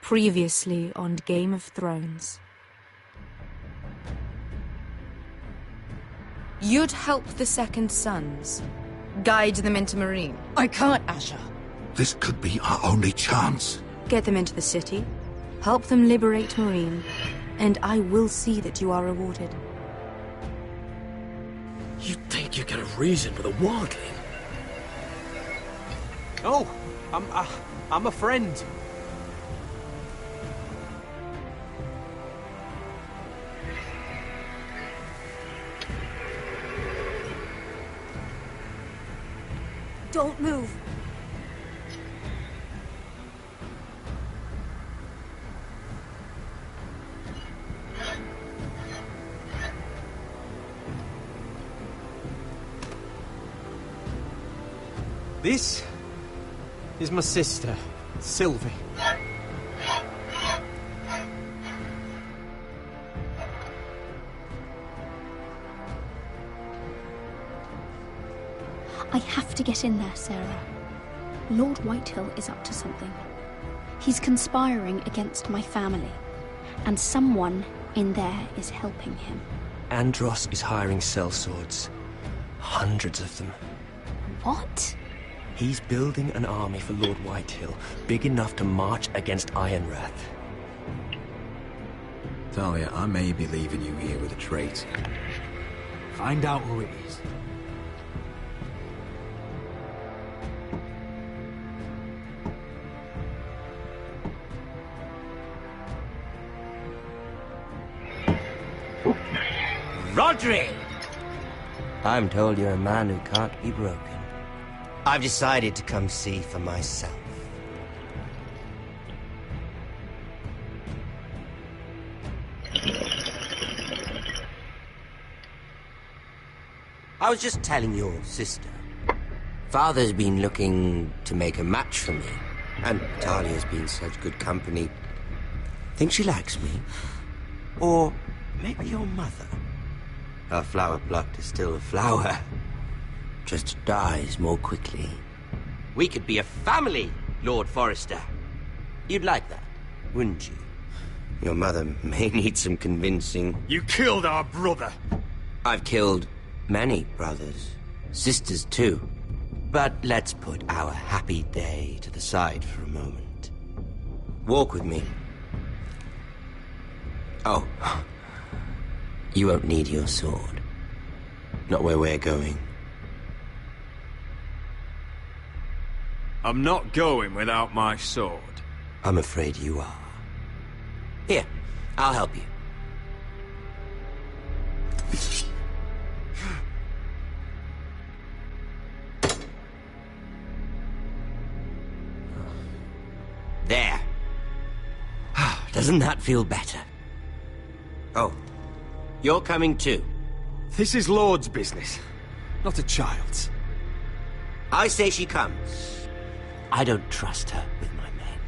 Previously on Game of Thrones. You'd help the Second Sons. Guide them into Marine. I can't, Asher. This could be our only chance. Get them into the city. Help them liberate Marine. And I will see that you are rewarded. You think you can reason with a wildling? Oh, I'm a friend. Don't move. This is my sister, Sylvie. I have to get in there, Sarah. Lord Whitehill is up to something. He's conspiring against my family, and someone in there is helping him. Andros is hiring sellswords. Hundreds of them. What? He's building an army for Lord Whitehill, big enough to march against Ironrath. Talia, I may be leaving you here with a traitor. Find out who it is. Rodri! I'm told you're a man who can't be broken. I've decided to come see for myself. I was just telling your sister. Father's been looking to make a match for me, and Talia's been such good company. Think she likes me? Or maybe your mother? Her flower plucked is still a flower. Just dies more quickly. We could be a family, Lord Forrester. You'd like that, wouldn't you? Your mother may need some convincing. You killed our brother! I've killed many brothers. Sisters, too. But let's put our happy day to the side for a moment. Walk with me. Oh. You won't need your sword. Not where we're going. I'm not going without my sword. I'm afraid you are. Here, I'll help you. There. Doesn't that feel better? Oh, you're coming too. This is Lord's business, not a child's. I say she comes. I don't trust her with my men.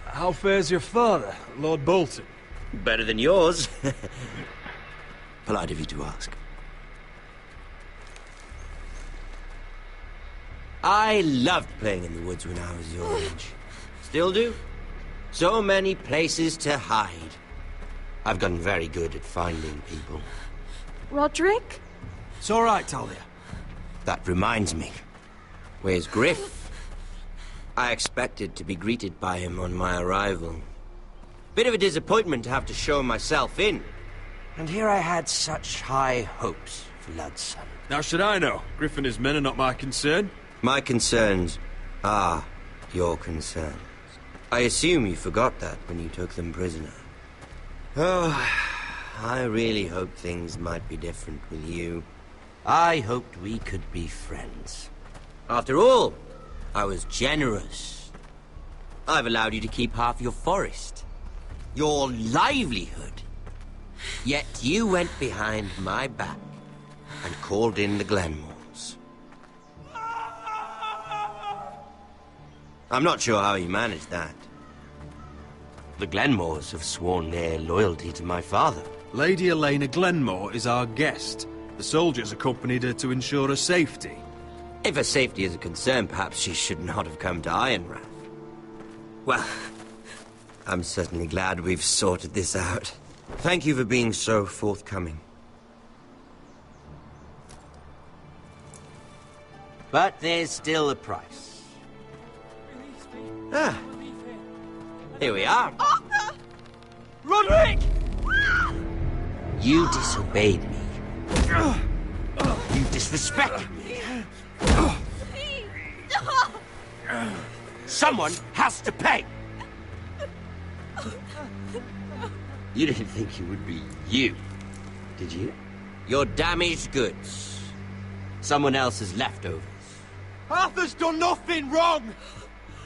How fares your father, Lord Bolton? Better than yours. Polite of you to ask. I loved playing in the woods when I was your age. Still do. So many places to hide. I've gotten very good at finding people. Roderick? It's all right, Talia. That reminds me. Where's Griff? I expected to be greeted by him on my arrival. Bit of a disappointment to have to show myself in. And here I had such high hopes for Ludson. Now should I know? Griff and his men are not my concern. My concerns are your concerns. I assume you forgot that when you took them prisoner. Oh, I really hoped things might be different with you. I hoped we could be friends. After all, I was generous. I've allowed you to keep half your forest. Your livelihood. Yet you went behind my back and called in the Glenmores. I'm not sure how he managed that. The Glenmores have sworn their loyalty to my father. Lady Elena Glenmore is our guest. The soldiers accompanied her to ensure her safety. If her safety is a concern, perhaps she should not have come to Ironrath. Well, I'm certainly glad we've sorted this out. Thank you for being so forthcoming. But there's still a price. Ah. Here we are. Arthur! Roderick! You disobeyed me. You disrespected me. Someone has to pay! You didn't think it would be you, did you? Your damaged goods. Someone else's leftovers. Arthur's done nothing wrong!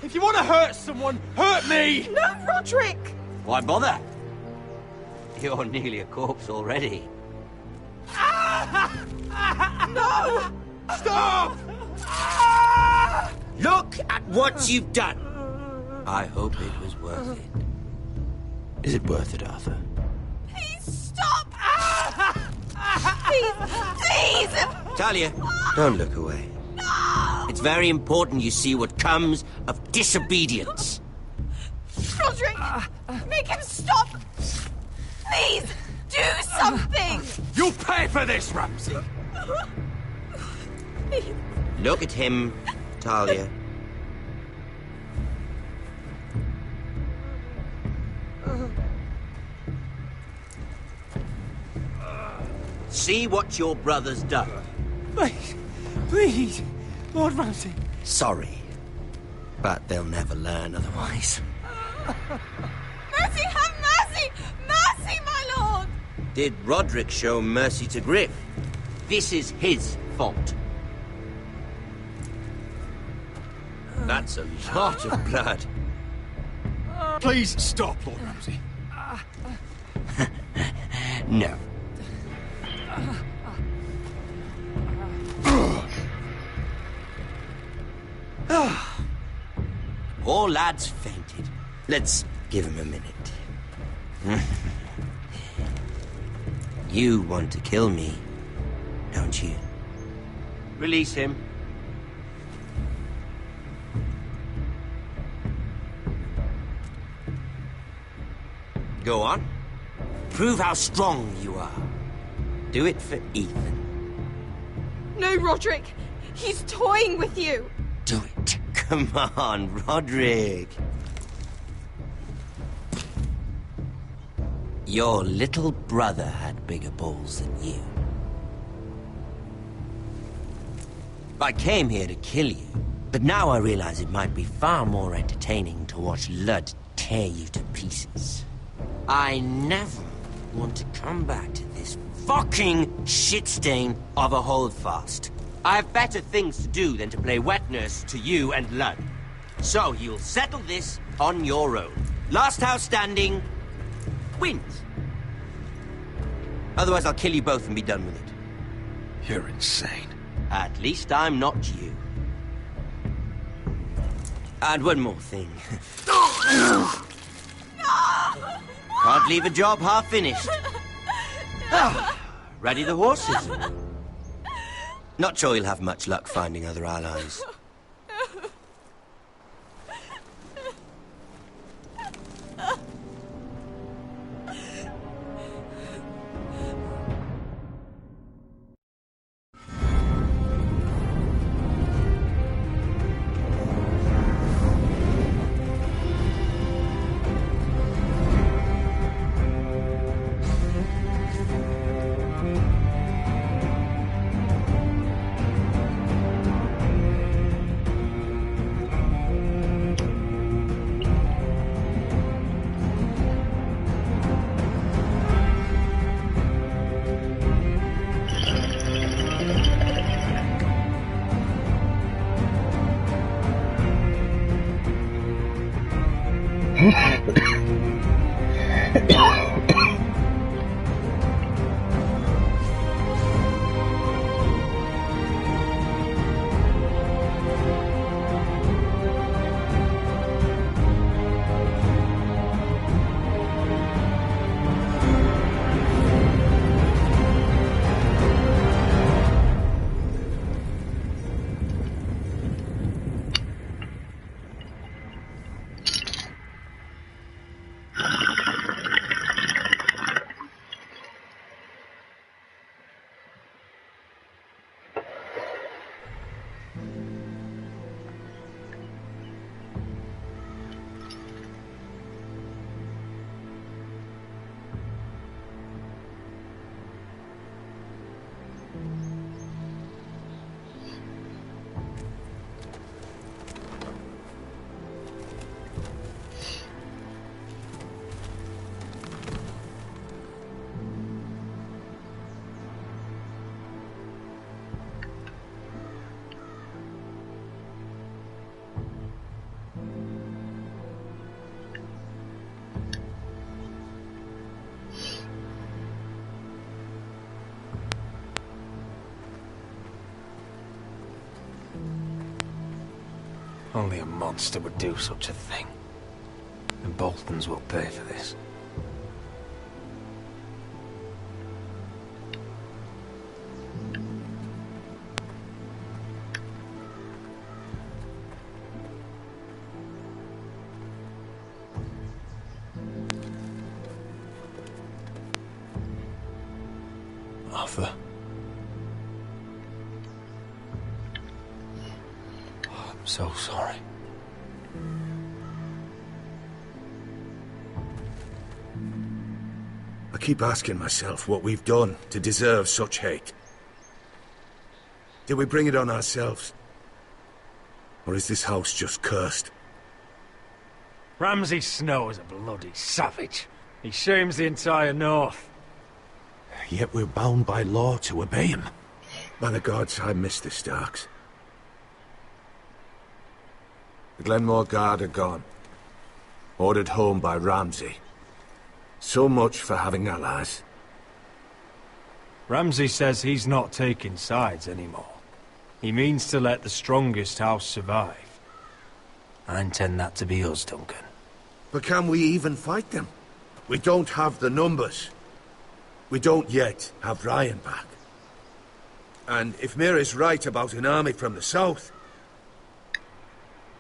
If you want to hurt someone, hurt me! No, Roderick! Why bother? You're nearly a corpse already. No! Stop! Look at what you've done! I hope it was worth it. Is it worth it, Arthur? Please stop! Please! Please! Talia, don't look away. No! It's very important you see what comes of disobedience. Roderick! Make him stop! Please! Do something! You'll pay for this, Ramsay! Look at him, Talia. See what your brother's done. Please, please, Lord Ramsay. Sorry, but they'll never learn otherwise. Mercy, have mercy! Mercy, my lord! Did Roderick show mercy to Griff? This is his fault. That's a lot of blood. Please stop, Lord Ramsay. No. Poor lad's fainted. Let's give him a minute. You want to kill me, don't you? Release him. Go on. Prove how strong you are. Do it for Ethan. No, Roderick! He's toying with you! Do it. Come on, Roderick. Your little brother had bigger balls than you. I came here to kill you, but now I realize it might be far more entertaining to watch Lud tear you to pieces. I never want to come back to this fucking shit stain of a holdfast. I have better things to do than to play wet nurse to you and Lud. So you'll settle this on your own. Last house standing wins. Otherwise I'll kill you both and be done with it. You're insane. At least I'm not you. And one more thing. Can't leave a job half finished. Ready the horses? Not sure you'll have much luck finding other allies. Only a monster would do such a thing. The Boltons will pay for this. Arthur. Oh, I'm so sorry. I keep asking myself what we've done to deserve such hate. Did we bring it on ourselves? Or is this house just cursed? Ramsay Snow is a bloody savage. He shames the entire North. Yet we're bound by law to obey him. By the gods, I miss the Starks. The Glenmore Guard are gone. Ordered home by Ramsay. So much for having allies. Ramsay says he's not taking sides anymore. He means to let the strongest house survive. I intend that to be us, Duncan. But can we even fight them? We don't have the numbers. We don't yet have Ryan back. And if Mira's right about an army from the south...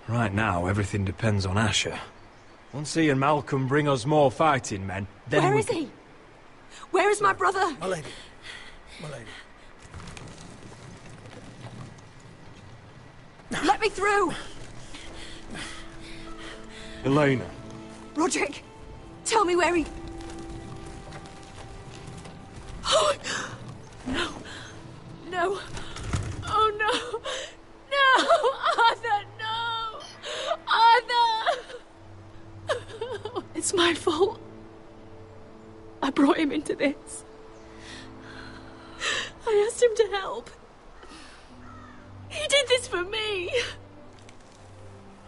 Right now, everything depends on Asher. Once he and Malcolm bring us more fighting men, then Where is he? Where is my brother? My lady. My lady. Let me through! Elena. Roderick, tell me where he... Oh, no. No. Oh, no. No! Arthur, no! Arthur! It's my fault. I brought him into this. I asked him to help. He did this for me.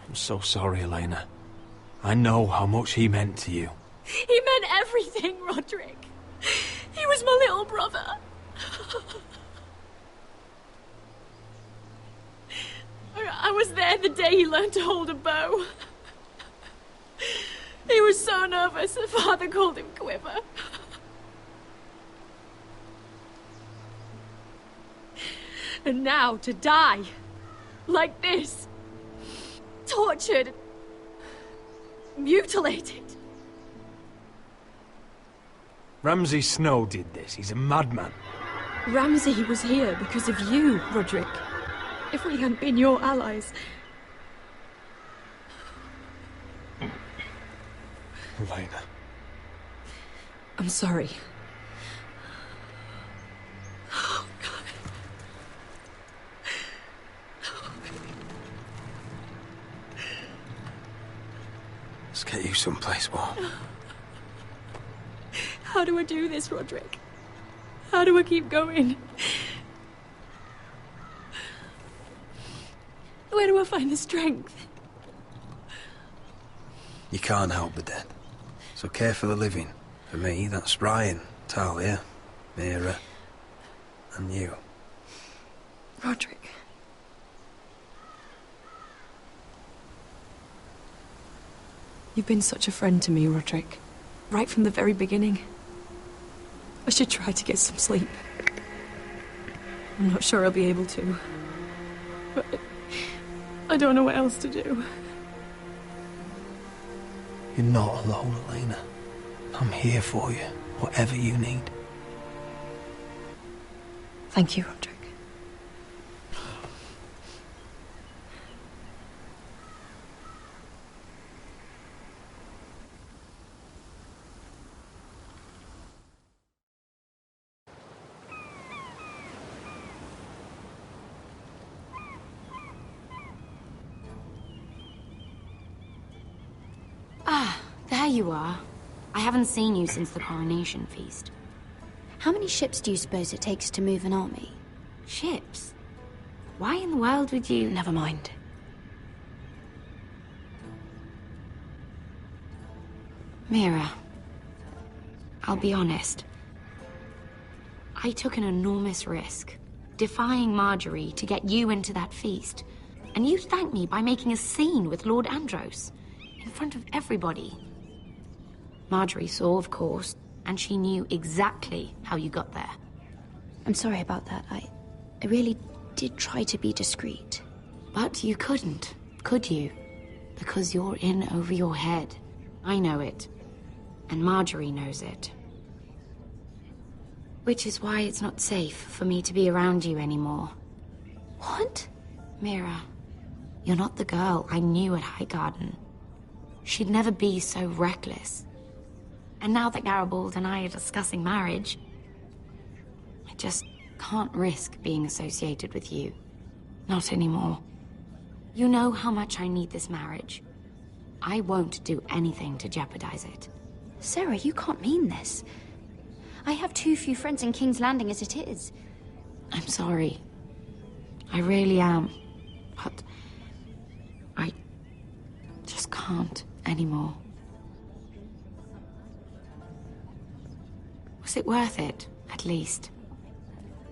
I'm so sorry, Elena. I know how much he meant to you. He meant everything, Roderick. He was my little brother. I was there the day he learned to hold a bow. He was so nervous that Father called him Quiver. And now to die. Like this. Tortured. Mutilated. Ramsay Snow did this. He's a madman. Ramsay was here because of you, Roderick. If we hadn't been your allies... Elena. I'm sorry. Oh, God. Let's get you someplace warm. How do I do this, Roderick? How do I keep going? Where do I find the strength? You can't help the dead. So care for the living. For me, that's Ryan, Talia, Mira, and you. Roderick. You've been such a friend to me, Roderick. Right from the very beginning. I should try to get some sleep. I'm not sure I'll be able to. But I don't know what else to do. You're not alone, Elena. I'm here for you, whatever you need. Thank you, Roderick. There you are. I haven't seen you since the coronation feast. How many ships do you suppose it takes to move an army? Ships? Why in the world would you... Never mind. Mira, I'll be honest. I took an enormous risk, defying Marjorie to get you into that feast. And you thank me by making a scene with Lord Andros, in front of everybody. Marjorie saw, of course, and she knew exactly how you got there. I'm sorry about that. I really did try to be discreet. But you couldn't, could you? Because you're in over your head. I know it. And Marjorie knows it. Which is why it's not safe for me to be around you anymore. What? Mira, you're not the girl I knew at Highgarden. She'd never be so reckless. And now that Garibald and I are discussing marriage, I just can't risk being associated with you. Not anymore. You know how much I need this marriage. I won't do anything to jeopardize it. Sarah, you can't mean this. I have too few friends in King's Landing as it is. I'm sorry. I really am. But I just can't anymore. Was it worth it, at least?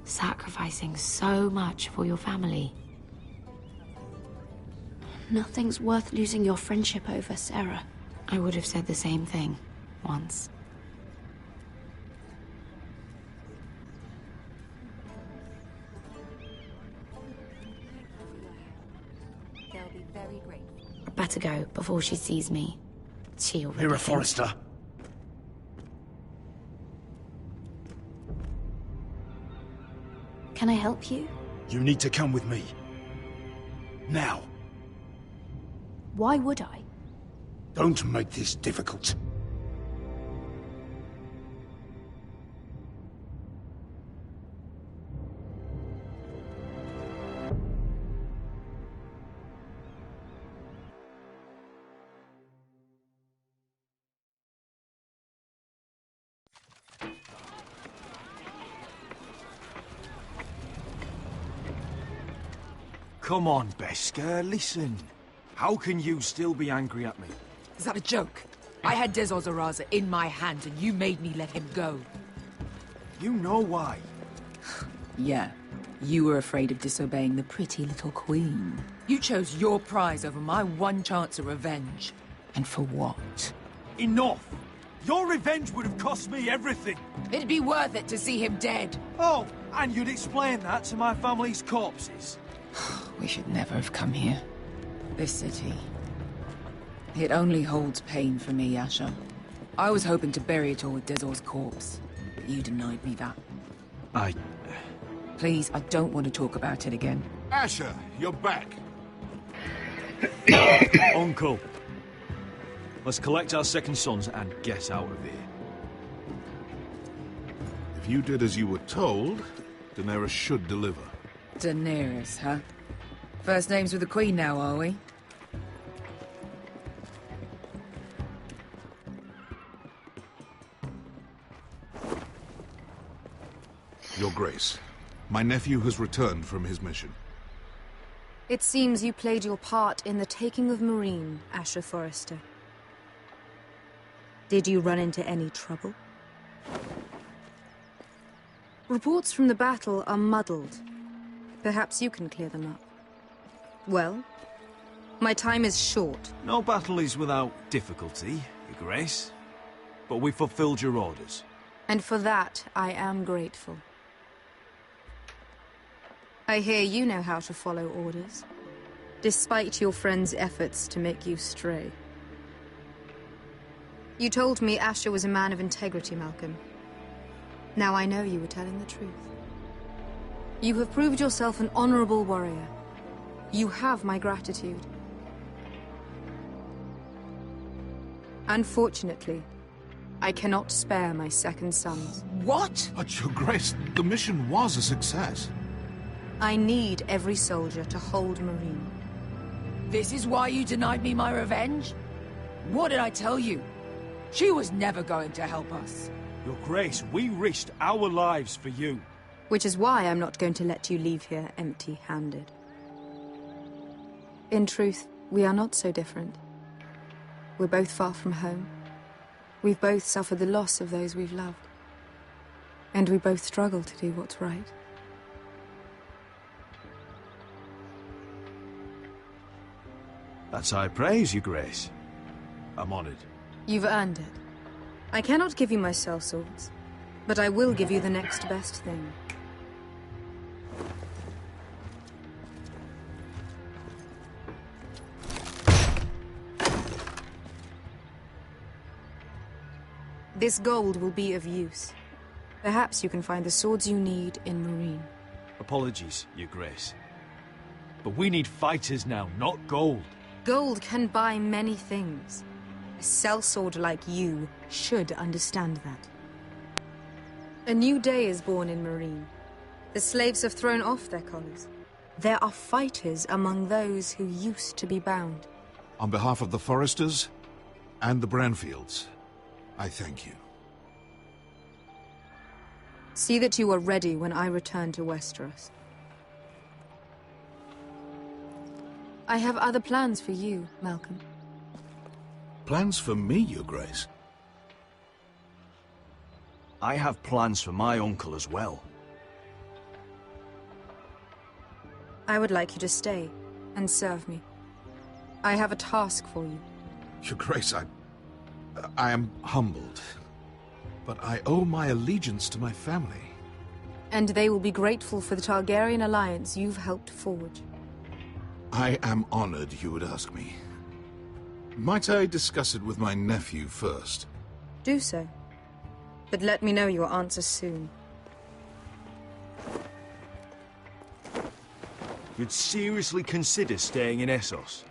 Sacrificing so much for your family? Nothing's worth losing your friendship over, Sarah. I would have said the same thing once. They'll be very grateful. I'd better go before she sees me. She already Mira thinks- Forrester. Can I help you? You need to come with me. Now. Why would I? Don't make this difficult. Come on, Beskar, listen. How can you still be angry at me? Is that a joke? I had Des Ozaraza in my hand and you made me let him go. You know why. Yeah. You were afraid of disobeying the pretty little queen. You chose your prize over my one chance of revenge. And for what? Enough! Your revenge would have cost me everything. It'd be worth it to see him dead. Oh, and you'd explain that to my family's corpses. We should never have come here. This city. It only holds pain for me, Asher. I was hoping to bury it all with Dezor's corpse, but you denied me that. Please, I don't want to talk about it again. Asher, you're back. Uncle. Let's collect our second sons and get out of here. If you did as you were told, Daenerys should deliver. Daenerys, huh? First names with the Queen now, are we? Your Grace, my nephew has returned from his mission. It seems you played your part in the taking of Marine, Asher Forrester. Did you run into any trouble? Reports from the battle are muddled. Perhaps you can clear them up. Well, my time is short. No battle is without difficulty, Your Grace. But we fulfilled your orders. And for that, I am grateful. I hear you know how to follow orders, despite your friend's efforts to make you stray. You told me Asher was a man of integrity, Malcolm. Now I know you were telling the truth. You have proved yourself an honorable warrior. You have my gratitude. Unfortunately, I cannot spare my second sons. What? But, Your Grace, the mission was a success. I need every soldier to hold Marine. This is why you denied me my revenge? What did I tell you? She was never going to help us. Your Grace, we risked our lives for you. Which is why I'm not going to let you leave here empty-handed. In truth, we are not so different. We're both far from home. We've both suffered the loss of those we've loved. And we both struggle to do what's right. That's high praise, Your Grace. I'm honored. You've earned it. I cannot give you my sellswords, but I will give you the next best thing. This gold will be of use. Perhaps you can find the swords you need in Marine. Apologies, Your Grace. But we need fighters now, not gold. Gold can buy many things. A sellsword like you should understand that. A new day is born in Marine. The slaves have thrown off their collars. There are fighters among those who used to be bound. On behalf of the Foresters and the Branfields, I thank you. See that you are ready when I return to Westeros. I have other plans for you, Malcolm. Plans for me, Your Grace? I have plans for my uncle as well. I would like you to stay and serve me. I have a task for you. Your Grace, I am humbled, but I owe my allegiance to my family. And they will be grateful for the Targaryen alliance you've helped forge. I am honored you would ask me. Might I discuss it with my nephew first? Do so. But let me know your answer soon. You'd seriously consider staying in Essos?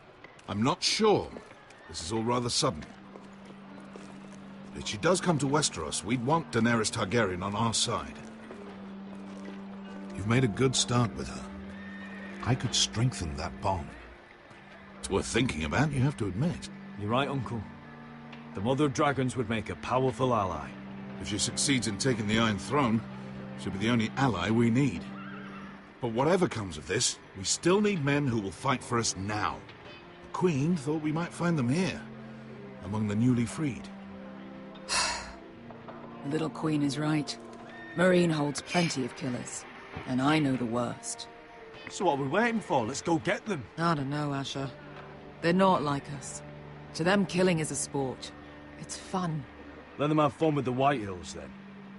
I'm not sure. This is all rather sudden. If she does come to Westeros, we'd want Daenerys Targaryen on our side. You've made a good start with her. I could strengthen that bond. It's worth thinking about, you have to admit. You're right, Uncle. The Mother of Dragons would make a powerful ally. If she succeeds in taking the Iron Throne, she'll be the only ally we need. But whatever comes of this, we still need men who will fight for us now. The Queen thought we might find them here, among the newly freed. The little Queen is right. Marine holds plenty of killers, and I know the worst. So what are we waiting for? Let's go get them. I don't know, Asher. They're not like us. To them, killing is a sport. It's fun. Let them have fun with the Whitehills, then.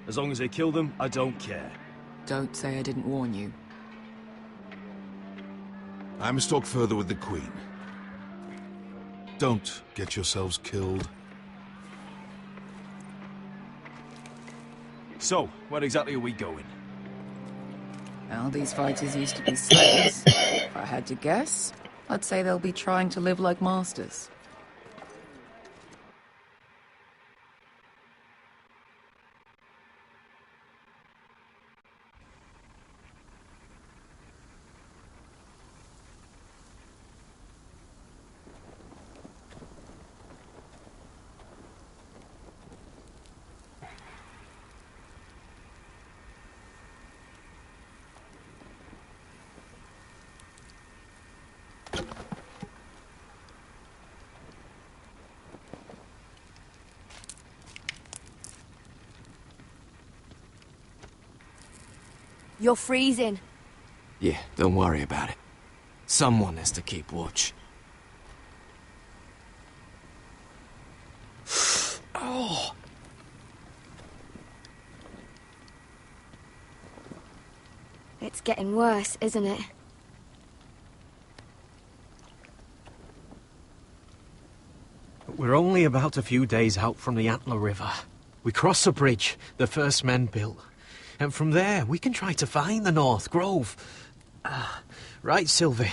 As long as they kill them, I don't care. Don't say I didn't warn you. I must talk further with the Queen. Don't get yourselves killed. So, where exactly are we going? Well, these fighters used to be slaves. If I had to guess, I'd say they'll be trying to live like masters. You're freezing. Yeah, don't worry about it. Someone has to keep watch. Oh. It's getting worse, isn't it? We're only about a few days out from the Antler River. We cross the bridge the first men built. And from there, we can try to find the North Grove. Right, Sylvie?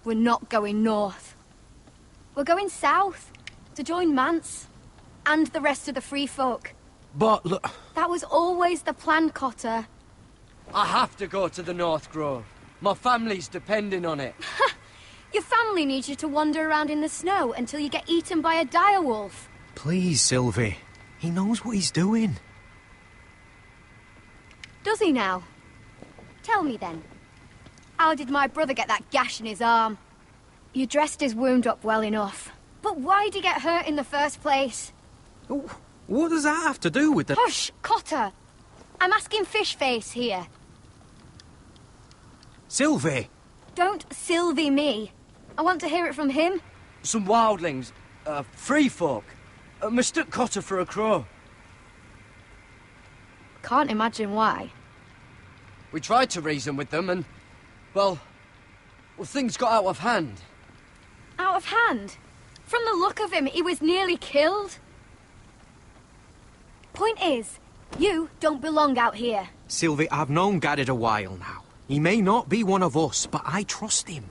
We're not going north. We're going south, to join Mance, and the rest of the free folk. But look... That was always the plan, Cotter. I have to go to the North Grove. My family's depending on it. Your family needs you to wander around in the snow until you get eaten by a direwolf. Please, Sylvie. He knows what he's doing. Does he now? Tell me then. How did my brother get that gash in his arm? You dressed his wound up well enough. But why'd he get hurt in the first place? What does that have to do with the... Hush, Cotter! I'm asking Fishface here. Sylvie! Don't Sylvie me. I want to hear it from him. Some wildlings, free folk, mistook Cotter for a crow. Can't imagine why. We tried to reason with them and, well, things got out of hand. Out of hand? From the look of him, he was nearly killed. Point is, you don't belong out here. Sylvie, I've known Garrett a while now. He may not be one of us, but I trust him.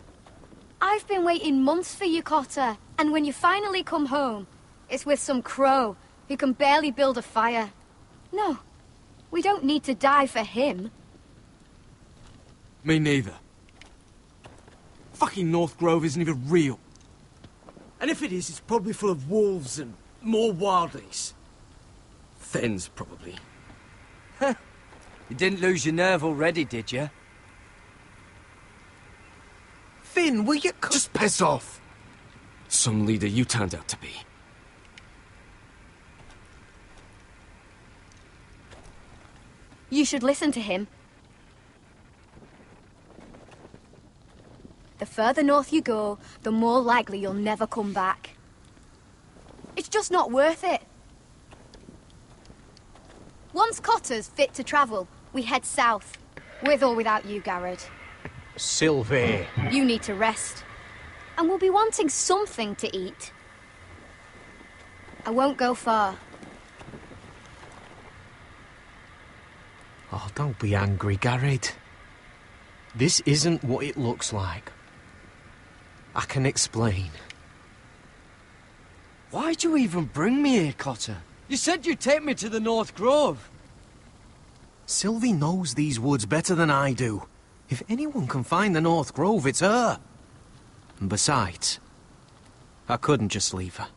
I've been waiting months for you, Cotter. And when you finally come home, it's with some crow who can barely build a fire. No, we don't need to die for him. Me neither. Fucking North Grove isn't even real. And if it is, it's probably full of wolves and more wildlings. Thens, probably. You didn't lose your nerve already, did you? Finn, will you... Just piss off! Some leader you turned out to be. You should listen to him. The further north you go, the more likely you'll never come back. It's just not worth it. Once Cotter's fit to travel, we head south. With or without you, Garrett. Sylvie. You need to rest. And we'll be wanting something to eat. I won't go far. Oh, don't be angry, Garrett. This isn't what it looks like. I can explain. Why'd you even bring me here, Cotter? You said you'd take me to the North Grove. Sylvie knows these woods better than I do. If anyone can find the North Grove, it's her. And besides, I couldn't just leave her.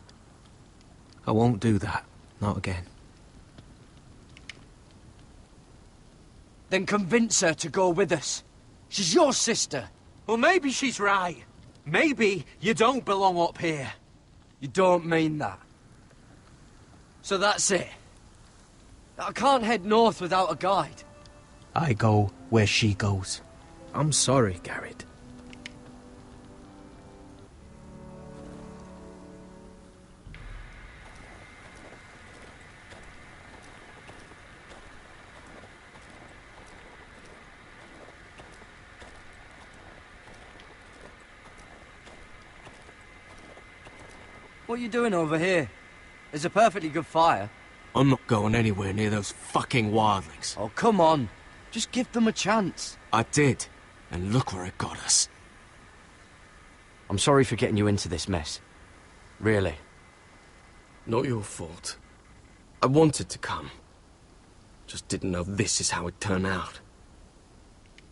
I won't do that. Not again. Then convince her to go with us. She's your sister. Well, maybe she's right. Maybe you don't belong up here. You don't mean that. So that's it. I can't head north without a guide. I go where she goes. I'm sorry, Garrett. What are you doing over here? There's a perfectly good fire. I'm not going anywhere near those fucking wildlings. Oh, come on. Just give them a chance. I did, and look where it got us. I'm sorry for getting you into this mess. Really. Not your fault. I wanted to come. Just didn't know this is how it'd turn out.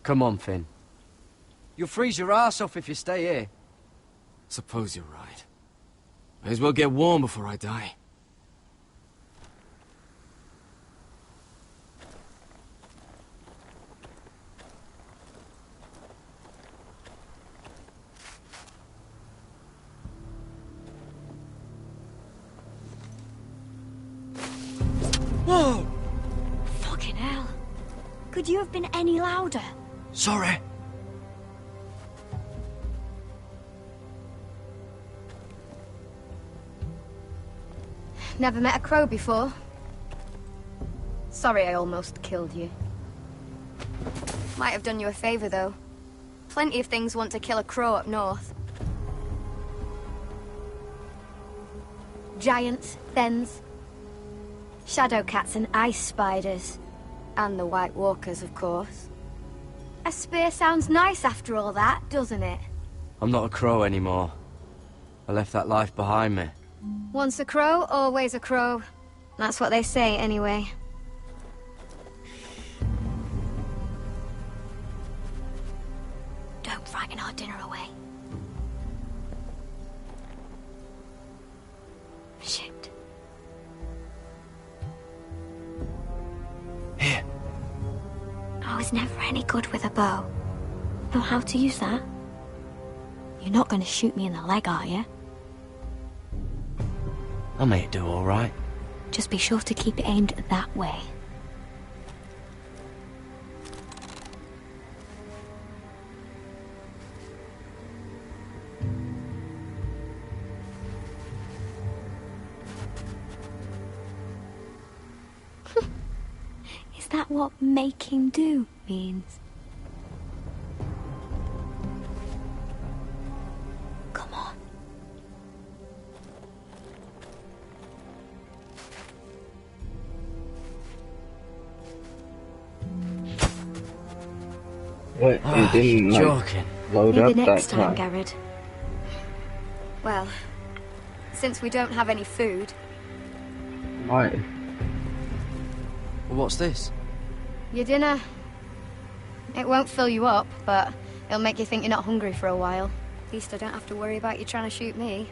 Come on, Finn. You'll freeze your ass off if you stay here. Suppose you're right. May as well get warm before I die. Whoa! Fucking hell. Could you have been any louder? Sorry. Never met a crow before. Sorry I almost killed you. Might have done you a favor, though. Plenty of things want to kill a crow up north. Giants, thens, shadow cats and ice spiders. And the White Walkers, of course. A spear sounds nice after all that, doesn't it? I'm not a crow anymore. I left that life behind me. Once a crow, always a crow. That's what they say, anyway. Don't frighten our dinner away. Shit. Here. I was never any good with a bow. Know how to use that? You're not going to shoot me in the leg, are you? I may do all right. Just be sure to keep it aimed that way. that what making do means? Come on. Wait, you didn't joking. Load Maybe up next that time, time. Garrett. Well, since we don't have any food... Right. What's this? Your dinner. It won't fill you up, but it'll make you think you're not hungry for a while. At least I don't have to worry about you trying to shoot me.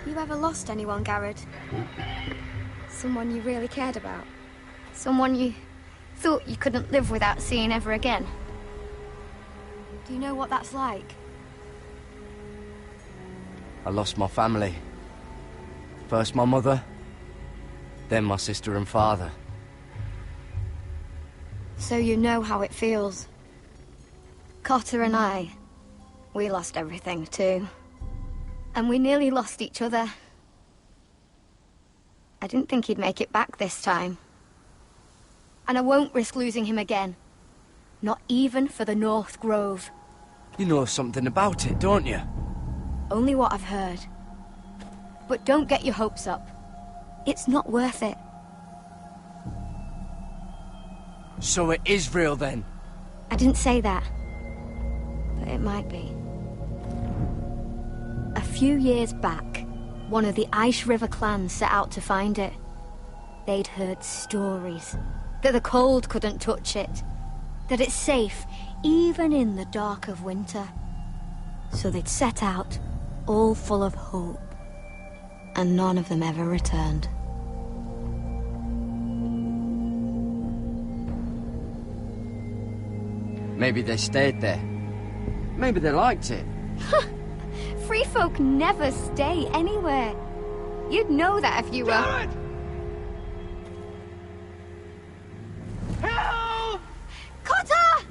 You ever lost anyone, Garrett? Someone you really cared about? Someone you thought you couldn't live without seeing ever again? Do you know what that's like? I lost my family. First my mother, then my sister and father. So you know how it feels. Cotter and I, we lost everything too. And we nearly lost each other. I didn't think he'd make it back this time. And I won't risk losing him again. Not even for the North Grove. You know something about it, don't you? Only what I've heard. But don't get your hopes up. It's not worth it. So it is real then? I didn't say that. But it might be. A few years back, one of the Ice River clans set out to find it. They'd heard stories. That the cold couldn't touch it. That it's safe, even in the dark of winter. So they'd set out, all full of hope. And none of them ever returned. Maybe they stayed there. Maybe they liked it. Free folk never stay anywhere. You'd know that if you were... Garrett! Help! Cotter!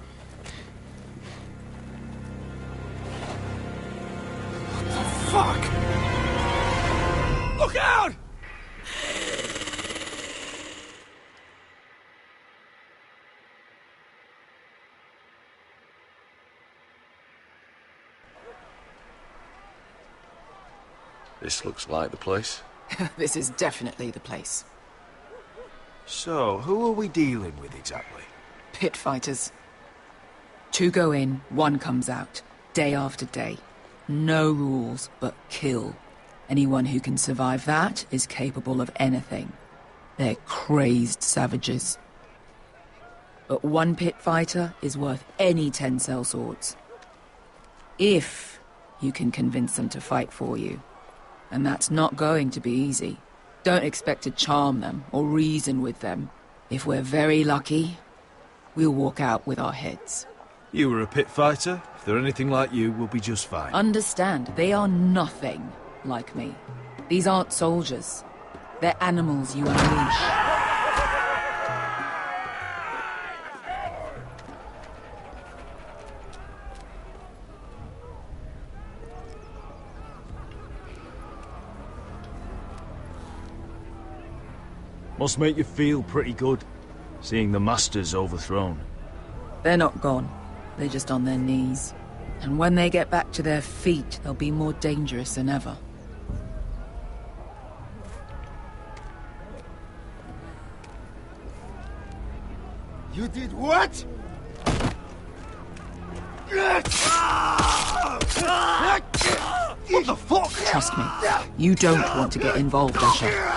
Fuck! Look out! This looks like the place. This is definitely the place. So, who are we dealing with exactly? Pit fighters. 2 go in, 1 comes out. Day after day. No rules, but kill. Anyone who can survive that is capable of anything. They're crazed savages. But 1 pit fighter is worth any 10 sellswords. If you can convince them to fight for you. And that's not going to be easy. Don't expect to charm them or reason with them. If we're very lucky, we'll walk out with our heads. You were a pit fighter. If they're anything like you, we'll be just fine. Understand, they are nothing like me. These aren't soldiers. They're animals you unleash. Must make you feel pretty good, seeing the Masters overthrown. They're not gone. They're just on their knees. And when they get back to their feet, they'll be more dangerous than ever. You did what? What the fuck? Trust me, you don't want to get involved, Asher.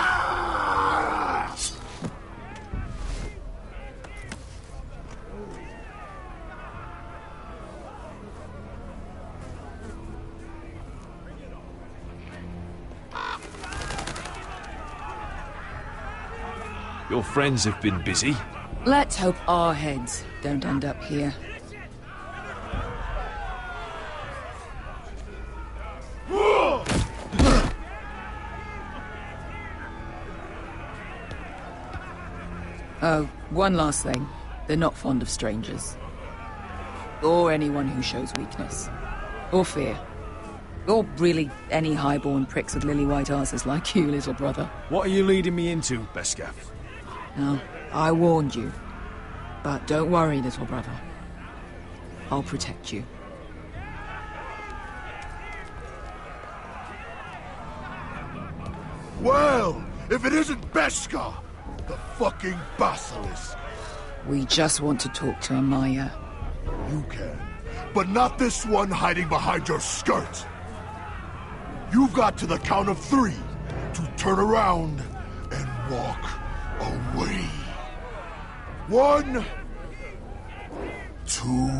Your friends have been busy. Let's hope our heads don't end up here. Oh, one last thing. They're not fond of strangers. Or anyone who shows weakness. Or fear. Or really any highborn pricks with lily-white asses like you, little brother. What are you leading me into, Beskar? No, I warned you. But don't worry, little brother. I'll protect you. Well, if it isn't Beskar, the fucking basilisk. We just want to talk to Amaya. You can, but not this one hiding behind your skirt. You've got to the count of 3 to turn around and walk away. 1, 2...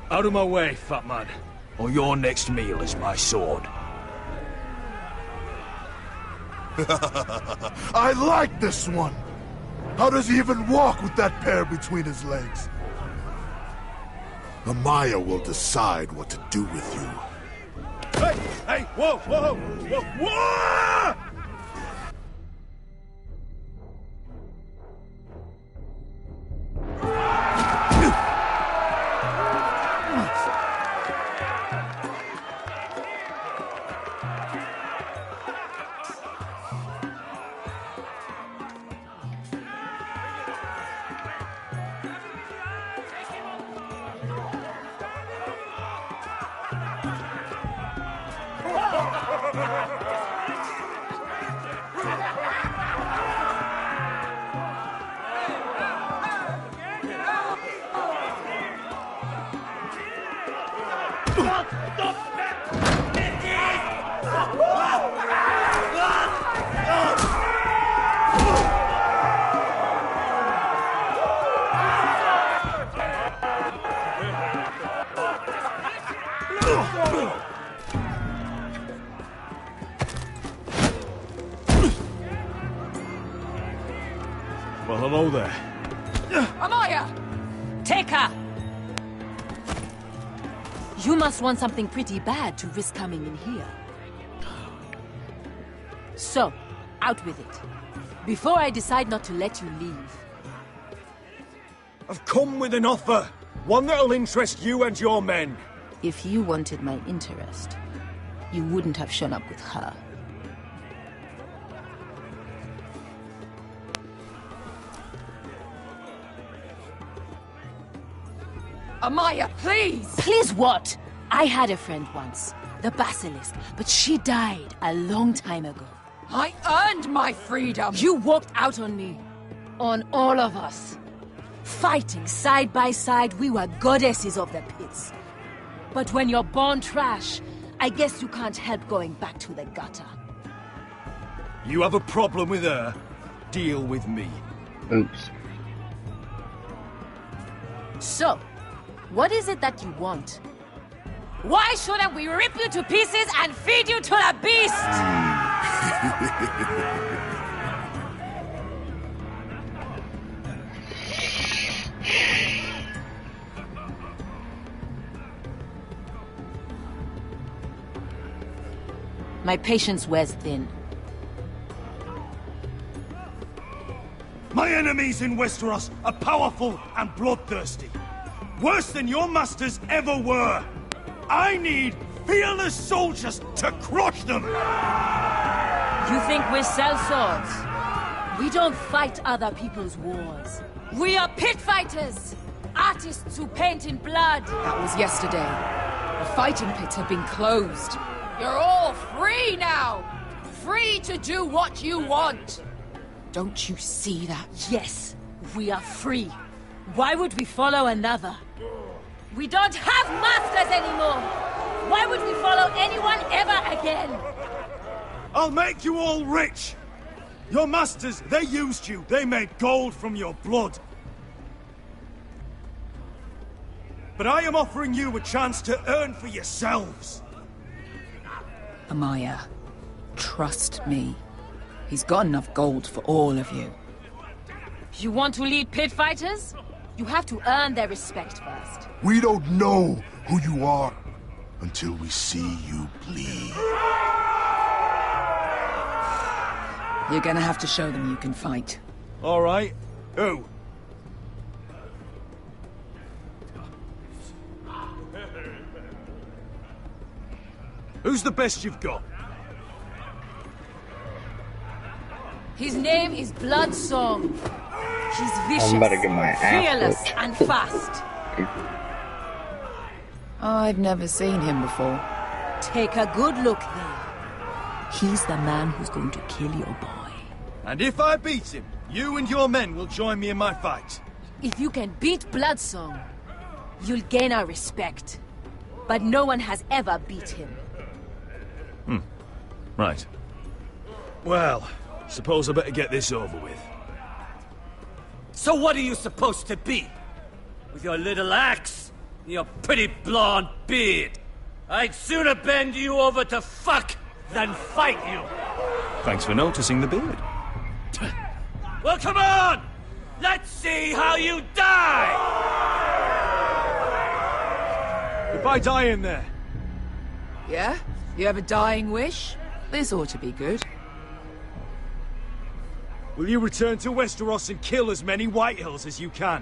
Out of my way, fat man, or your next meal is my sword. I like this one! How does he even walk with that pair between his legs? Amaya will decide what to do with you. Hey! Hey! Whoa! Whoa! Whoa! Whoa! Well, hello there. Amaya! Take her! You must want something pretty bad to risk coming in here. So, out with it. Before I decide not to let you leave. I've come with an offer. One that'll interest you and your men. If you wanted my interest, you wouldn't have shown up with her. Amaya, please! Please what? I had a friend once, the Basilisk, but she died a long time ago. I earned my freedom! You walked out on me. On all of us. Fighting side by side, we were goddesses of the pits. But when you're born trash, I guess you can't help going back to the gutter. You have a problem with her? Deal with me. Oops. So, what is it that you want? Why shouldn't we rip you to pieces and feed you to the beast? My patience wears thin. My enemies in Westeros are powerful and bloodthirsty. Worse than your masters ever were. I need fearless soldiers to crush them! You think we sell swords? We don't fight other people's wars. We are pit fighters! Artists who paint in blood! That was yesterday. The fighting pits have been closed. You're all free now! Free to do what you want! Don't you see that? Yes, we are free. Why would we follow another? We don't have masters anymore! Why would we follow anyone ever again? I'll make you all rich! Your masters, they used you. They made gold from your blood. But I am offering you a chance to earn for yourselves. Amaya, trust me. He's got enough gold for all of you. You want to lead pit fighters? You have to earn their respect first. We don't know who you are until we see you bleed. You're gonna have to show them you can fight. All right. Who? Who's the best you've got? His name is Bloodsong. He's vicious, I'm about to get my ass fearless, whooped. and fast. I've never seen him before. Take a good look then. He's the man who's going to kill your boy. And if I beat him, you and your men will join me in my fight. If you can beat Bloodsong, you'll gain our respect. But no one has ever beat him. Right. Well, suppose I better get this over with. So what are you supposed to be? With your little axe and your pretty blonde beard? I'd sooner bend you over to fuck than fight you. Thanks for noticing the beard. Well, come on! Let's see how you die! Goodbye dying there. Yeah? You have a dying wish? This ought to be good. Will you return to Westeros and kill as many Whitehills as you can?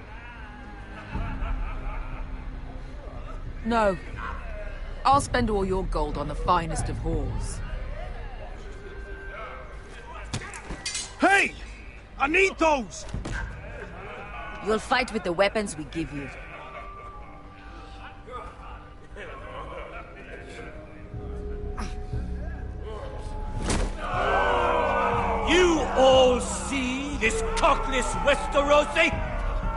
No. I'll spend all your gold on the finest of whores. Hey! I need those! You'll fight with the weapons we give you. You all see this cockless Westerosi?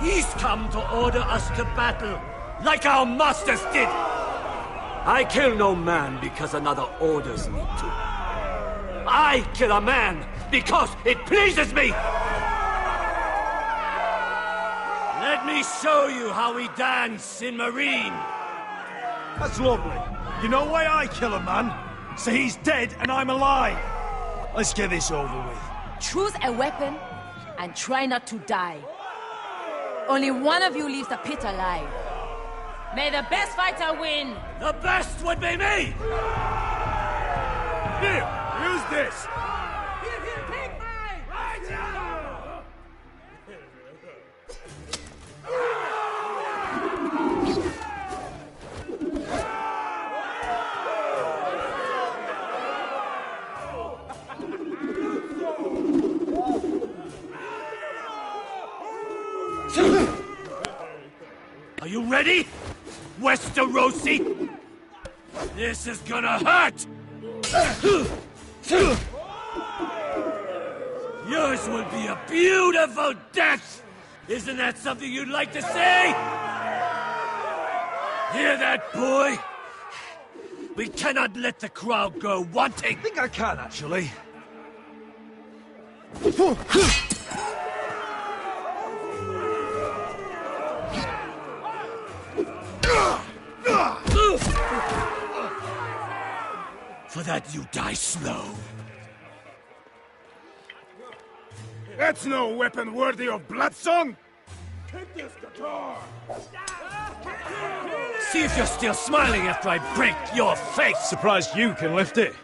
He's come to order us to battle, like our masters did. I kill no man because another orders me to. I kill a man because it pleases me! Let me show you how we dance in Marine. That's lovely. You know why I kill a man? So he's dead and I'm alive. Let's get this over with. Choose a weapon and try not to die. Only one of you leaves the pit alive. May the best fighter win! The best would be me! Here, use this! Are you ready, Westerosi? This is gonna hurt! Yours will be a beautiful death! Isn't that something you'd like to say? Hear that, boy? We cannot let the crowd go wanting! I think I can, actually. For that you die slow. That's no weapon worthy of Bloodsong! Take this guitar! See if you're still smiling after I break your face! Surprised you can lift it.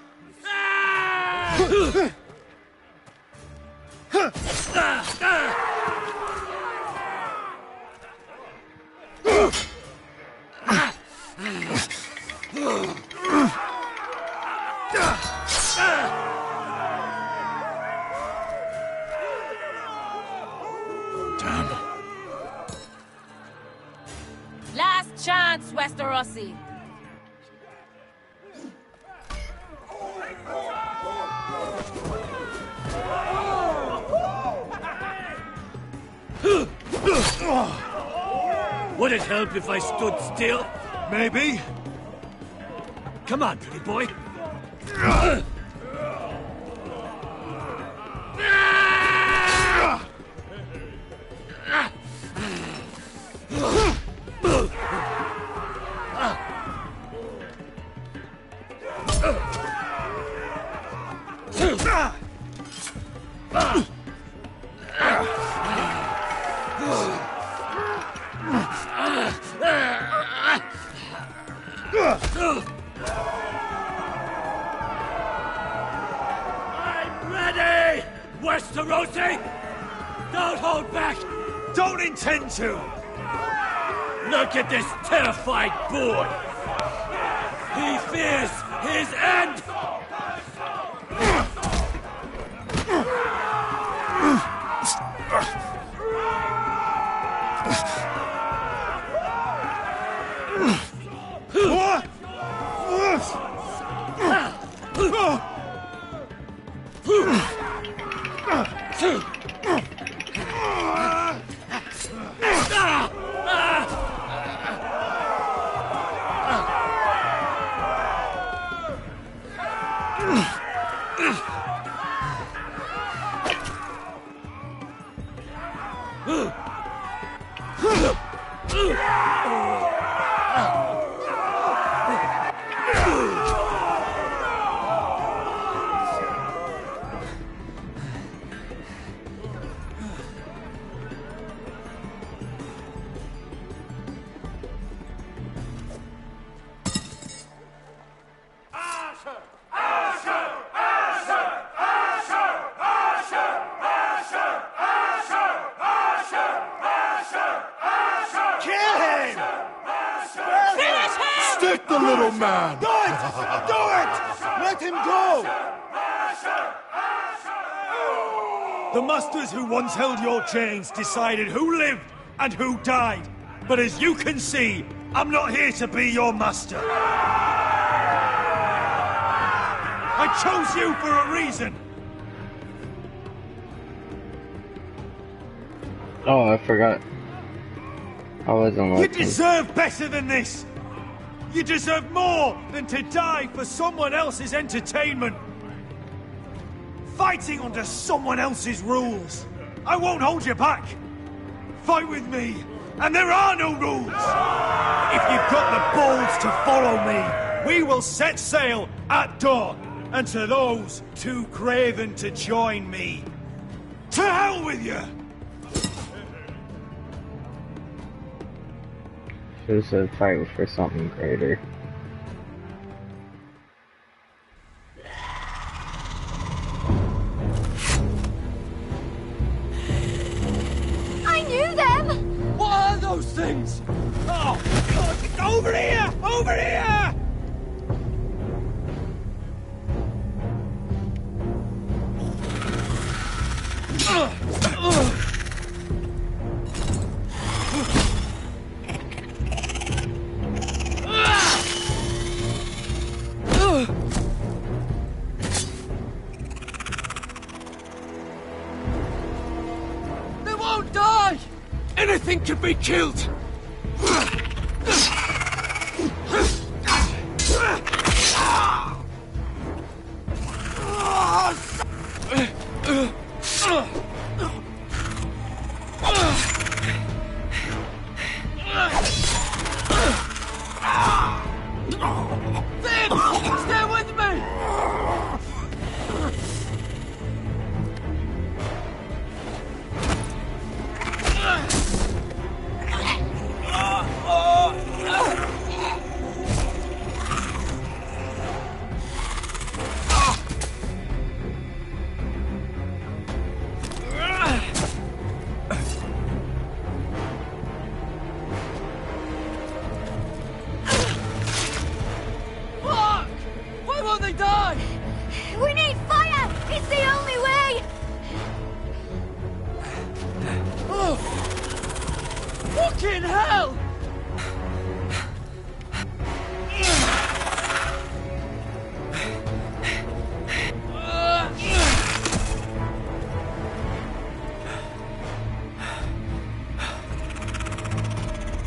Last chance, Westerosi. Would it help if I stood still? Maybe. Come on, pretty boy. I'm ready, Westerosi! Don't hold back! Don't intend to! Look at this terrified boy! He fears his end! Stick the little man! Do it! Do it! Let him go! The masters who once held your chains decided who lived and who died. But as you can see, I'm not here to be your master. I chose you for a reason. Oh, I forgot. I wasn't You looking. deserve better than this. You deserve more than to die for someone else's entertainment. Fighting under someone else's rules. I won't hold you back. Fight with me, and there are no rules. If you've got the balls to follow me, we will set sail at dawn. And to those too craven to join me, to hell with you! Should have said fight for something greater. I knew them! What are those things? Oh, God! Over here! Over here! They won't die! Anything can be killed! Stay with me! Fuck! Why won't they die? We need fire! It's the only way! Oh! Fucking hell!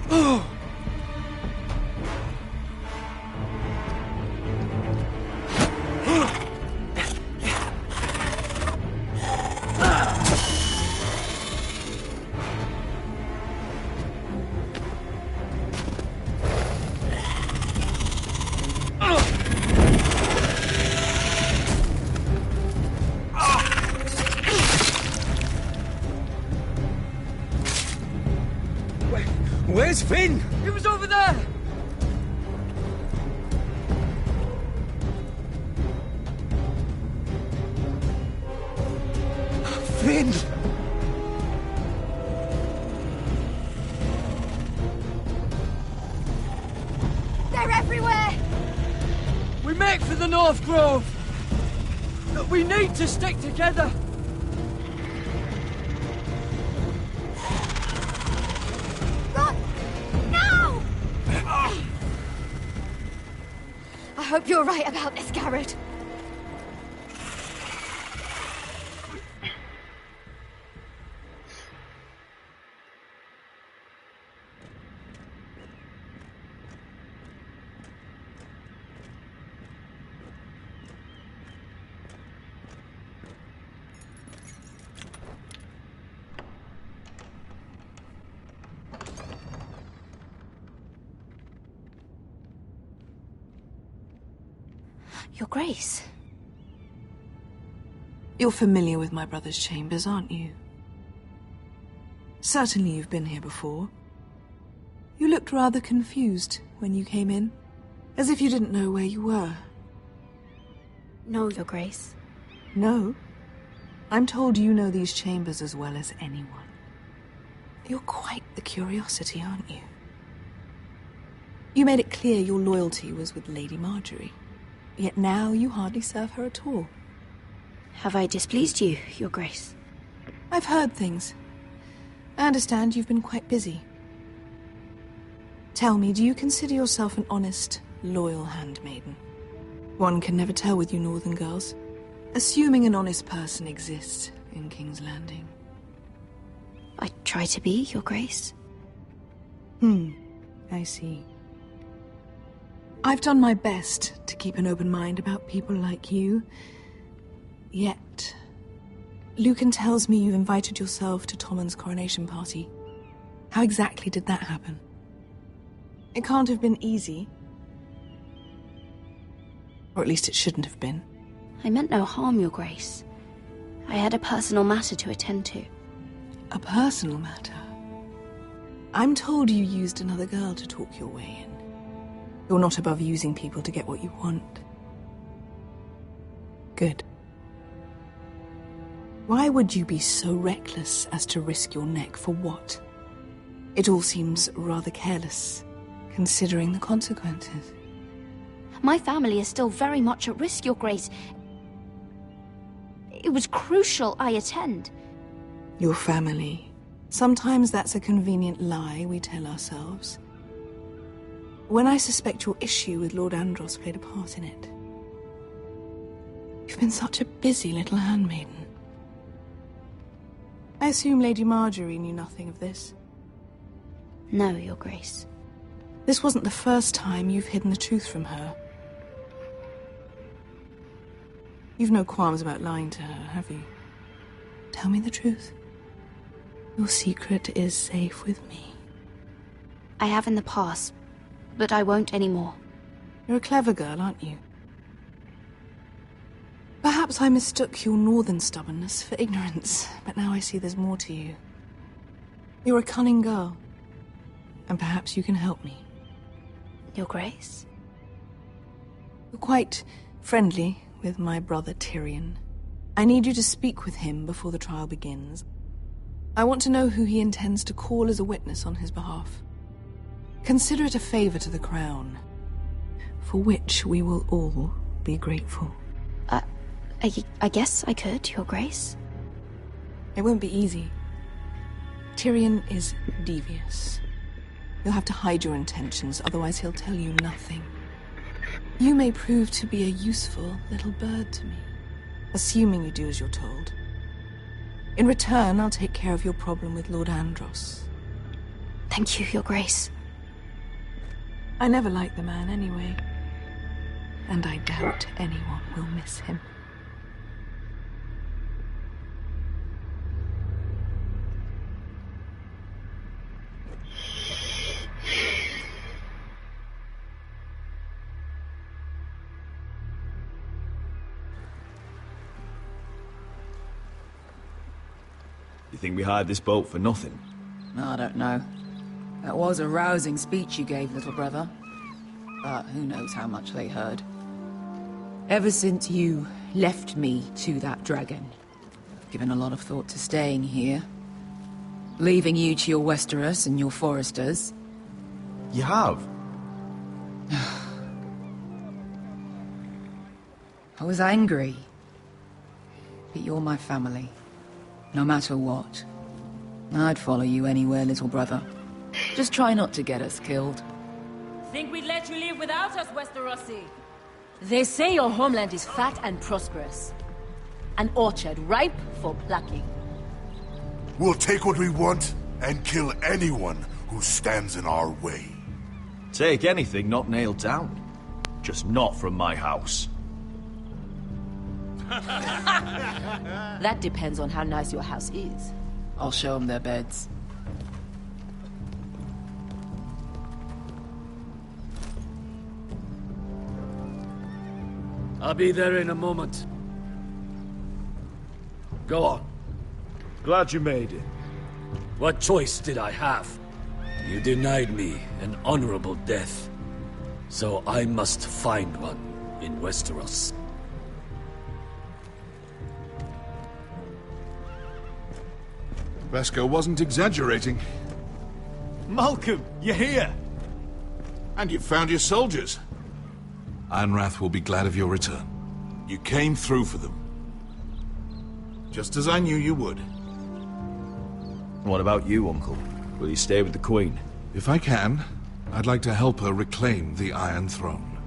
Oh! Where's Finn? He was over there! Finn! They're everywhere! We make for the North Grove! We need to stick together! Run! Now! I hope you're right about this, Garrett. Your Grace. You're familiar with my brother's chambers, aren't you? Certainly you've been here before. You looked rather confused when you came in, as if you didn't know where you were. No, Your Grace. No? I'm told you know these chambers as well as anyone. You're quite the curiosity, aren't you? You made it clear your loyalty was with Lady Marjorie, yet now you hardly serve her at all. Have I displeased you, Your Grace? I've heard things. I understand you've been quite busy. Tell me, do you consider yourself an honest, loyal handmaiden? One can never tell with you northern girls. Assuming an honest person exists in King's Landing. I try to be, Your Grace. I see. I've done my best to keep an open mind about people like you. Yet, Lucan tells me you invited yourself to Tommen's coronation party. How exactly did that happen? It can't have been easy. Or at least it shouldn't have been. I meant no harm, Your Grace. I had a personal matter to attend to. A personal matter? I'm told you used another girl to talk your way in. You're not above using people to get what you want. Good. Why would you be so reckless as to risk your neck for what? It all seems rather careless, considering the consequences. My family is still very much at risk, Your Grace. It was crucial I attend. Your family. Sometimes that's a convenient lie we tell ourselves. When I suspect your issue with Lord Andros played a part in it. You've been such a busy little handmaiden. I assume Lady Marjorie knew nothing of this. No, Your Grace. This wasn't the first time you've hidden the truth from her. You've no qualms about lying to her, have you? Tell me the truth. Your secret is safe with me. I have in the past, but I won't anymore. You're a clever girl, aren't you? Perhaps I mistook your northern stubbornness for ignorance, but now I see there's more to you. You're a cunning girl, and perhaps you can help me. Your Grace? You're quite friendly with my brother Tyrion. I need you to speak with him before the trial begins. I want to know who he intends to call as a witness on his behalf. Consider it a favor to the crown, for which we will all be grateful. I guess I could, Your Grace. It won't be easy. Tyrion is devious. You'll have to hide your intentions, otherwise he'll tell you nothing. You may prove to be a useful little bird to me, assuming you do as you're told. In return, I'll take care of your problem with Lord Andros. Thank you, Your Grace. I never liked the man anyway, and I doubt anyone will miss him. You think we hired this boat for nothing? I don't know. That was a rousing speech you gave, little brother. But who knows how much they heard. Ever since you left me to that dragon, I've given a lot of thought to staying here. Leaving you to your Westeros and your Foresters. You have? I was angry. But you're my family. No matter what. I'd follow you anywhere, little brother. Just try not to get us killed. Think we'd let you leave without us, Westerosi? They say your homeland is fat and prosperous. An orchard ripe for plucking. We'll take what we want and kill anyone who stands in our way. Take anything not nailed down. Just not from my house. That depends on how nice your house is. I'll show them their beds. I'll be there in a moment. Go on. Glad you made it. What choice did I have? You denied me an honorable death. So I must find one in Westeros. Vesco wasn't exaggerating. Malcolm, you're here! And you've found your soldiers. Ironrath will be glad of your return. You came through for them. Just as I knew you would. What about you, Uncle? Will you stay with the Queen? If I can, I'd like to help her reclaim the Iron Throne.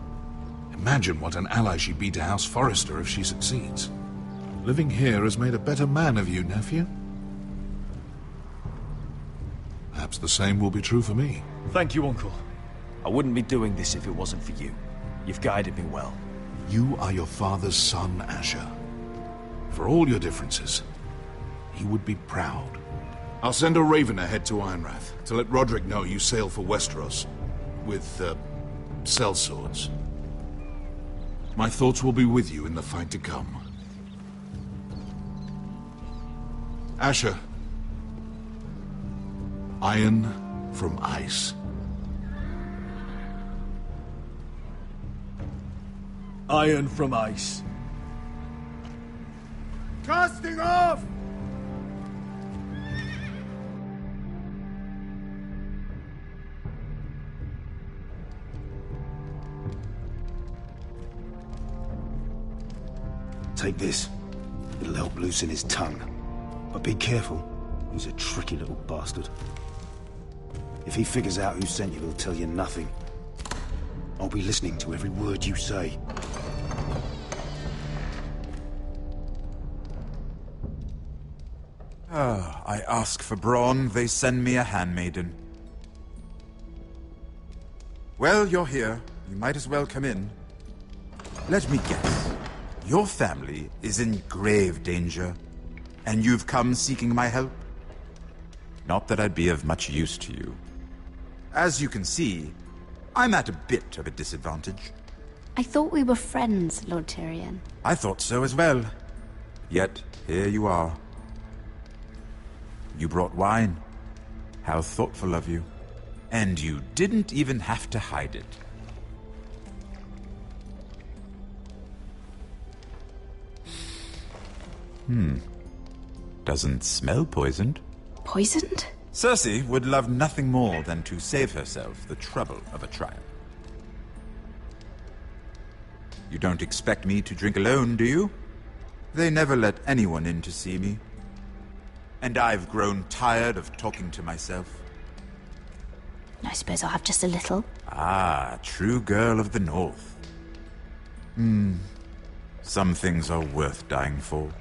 Imagine what an ally she'd be to House Forrester if she succeeds. Living here has made a better man of you, nephew. Perhaps the same will be true for me. Thank you, Uncle. I wouldn't be doing this if it wasn't for you. You've guided me well. You are your father's son, Asher. For all your differences, he would be proud. I'll send a raven ahead to Ironrath to let Roderick know you sail for Westeros with, sellswords. My thoughts will be with you in the fight to come. Asher. Iron from ice. Iron from ice. Casting off! Take this. It'll help loosen his tongue. But be careful. He's a tricky little bastard. If he figures out who sent you, he'll tell you nothing. I'll be listening to every word you say. I ask for brawn, they send me a handmaiden. Well, you're here. You might as well come in. Let me guess. Your family is in grave danger, and you've come seeking my help? Not that I'd be of much use to you. As you can see, I'm at a bit of a disadvantage. I thought we were friends, Lord Tyrion. I thought so as well. Yet, here you are. You brought wine. How thoughtful of you. And you didn't even have to hide it. Doesn't smell poisoned. Poisoned? Cersei would love nothing more than to save herself the trouble of a trial. You don't expect me to drink alone, do you? They never let anyone in to see me. And I've grown tired of talking to myself. I suppose I'll have just a little. Ah, true girl of the North. Some things are worth dying for.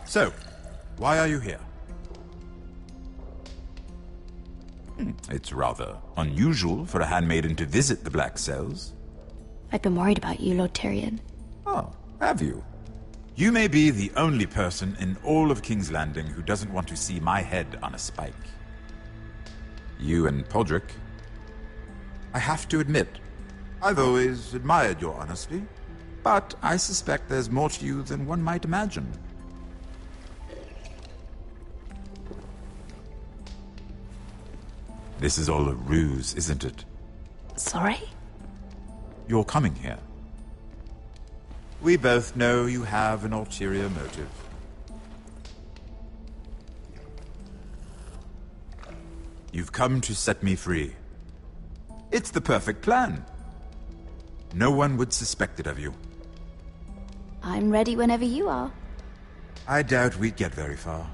So, why are you here? It's rather unusual for a handmaiden to visit the Black Cells. I've been worried about you, Lord Tyrion. Oh, have you? You may be the only person in all of King's Landing who doesn't want to see my head on a spike. You and Podrick. I have to admit, I've always admired your honesty, but I suspect there's more to you than one might imagine. This is all a ruse, isn't it? Sorry? You're coming here. We both know you have an ulterior motive. You've come to set me free. It's the perfect plan. No one would suspect it of you. I'm ready whenever you are. I doubt we'd get very far.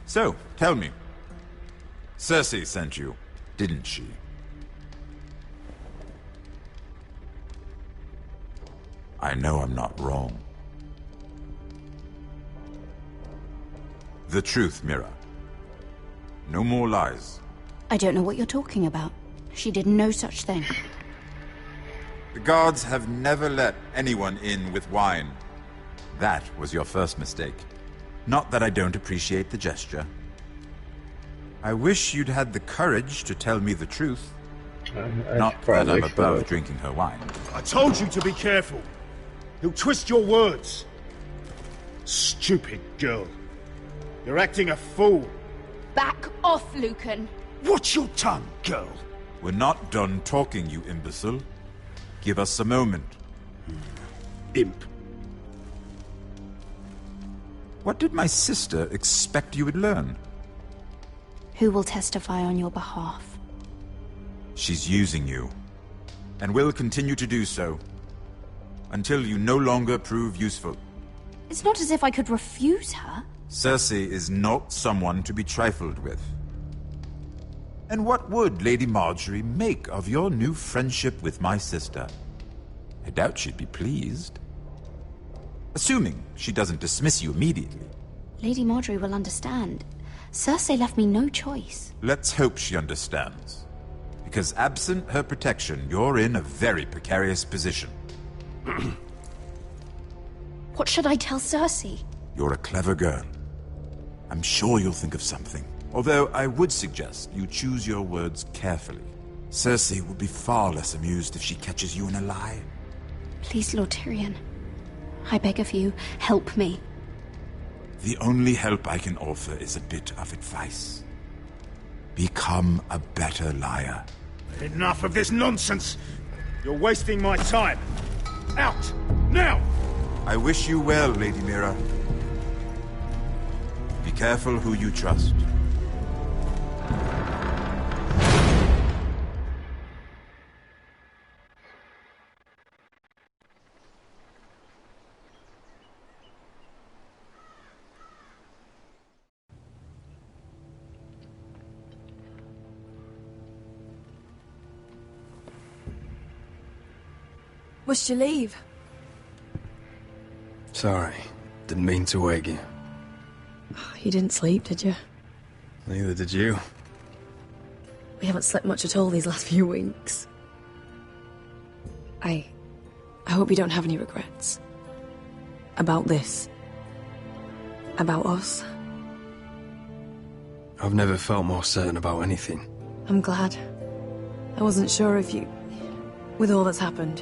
So, tell me. Cersei sent you, didn't she? I know I'm not wrong. The truth, Mira. No more lies. I don't know what you're talking about. She did no such thing. The guards have never let anyone in with wine. That was your first mistake. Not that I don't appreciate the gesture. I wish you'd had the courage to tell me the truth. Not that I'm above drinking her wine. I told you to be careful. He'll twist your words. Stupid girl. You're acting a fool. Back off, Lucan. Watch your tongue, girl. We're not done talking, you imbecile. Give us a moment. Imp. What did my sister expect you would learn? Who will testify on your behalf? She's using you, and will continue to do so, until you no longer prove useful. It's not as if I could refuse her. Cersei is not someone to be trifled with. And what would Lady Marjorie make of your new friendship with my sister? I doubt she'd be pleased. Assuming she doesn't dismiss you immediately. Lady Marjorie will understand. Cersei left me no choice. Let's hope she understands. Because absent her protection, you're in a very precarious position. What should I tell Cersei? You're a clever girl. I'm sure you'll think of something. Although I would suggest you choose your words carefully. Cersei will be far less amused if she catches you in a lie. Please, Lord Tyrion. I beg of you, help me. The only help I can offer is a bit of advice. Become a better liar. Enough of this nonsense! You're wasting my time! Out! Now! I wish you well, Lady Mira. Be careful who you trust. Must you leave? Sorry. Didn't mean to wake you. You didn't sleep, did you? Neither did you. We haven't slept much at all these last few weeks. I hope you don't have any regrets. About this. About us. I've never felt more certain about anything. I'm glad. I wasn't sure if you... with all that's happened.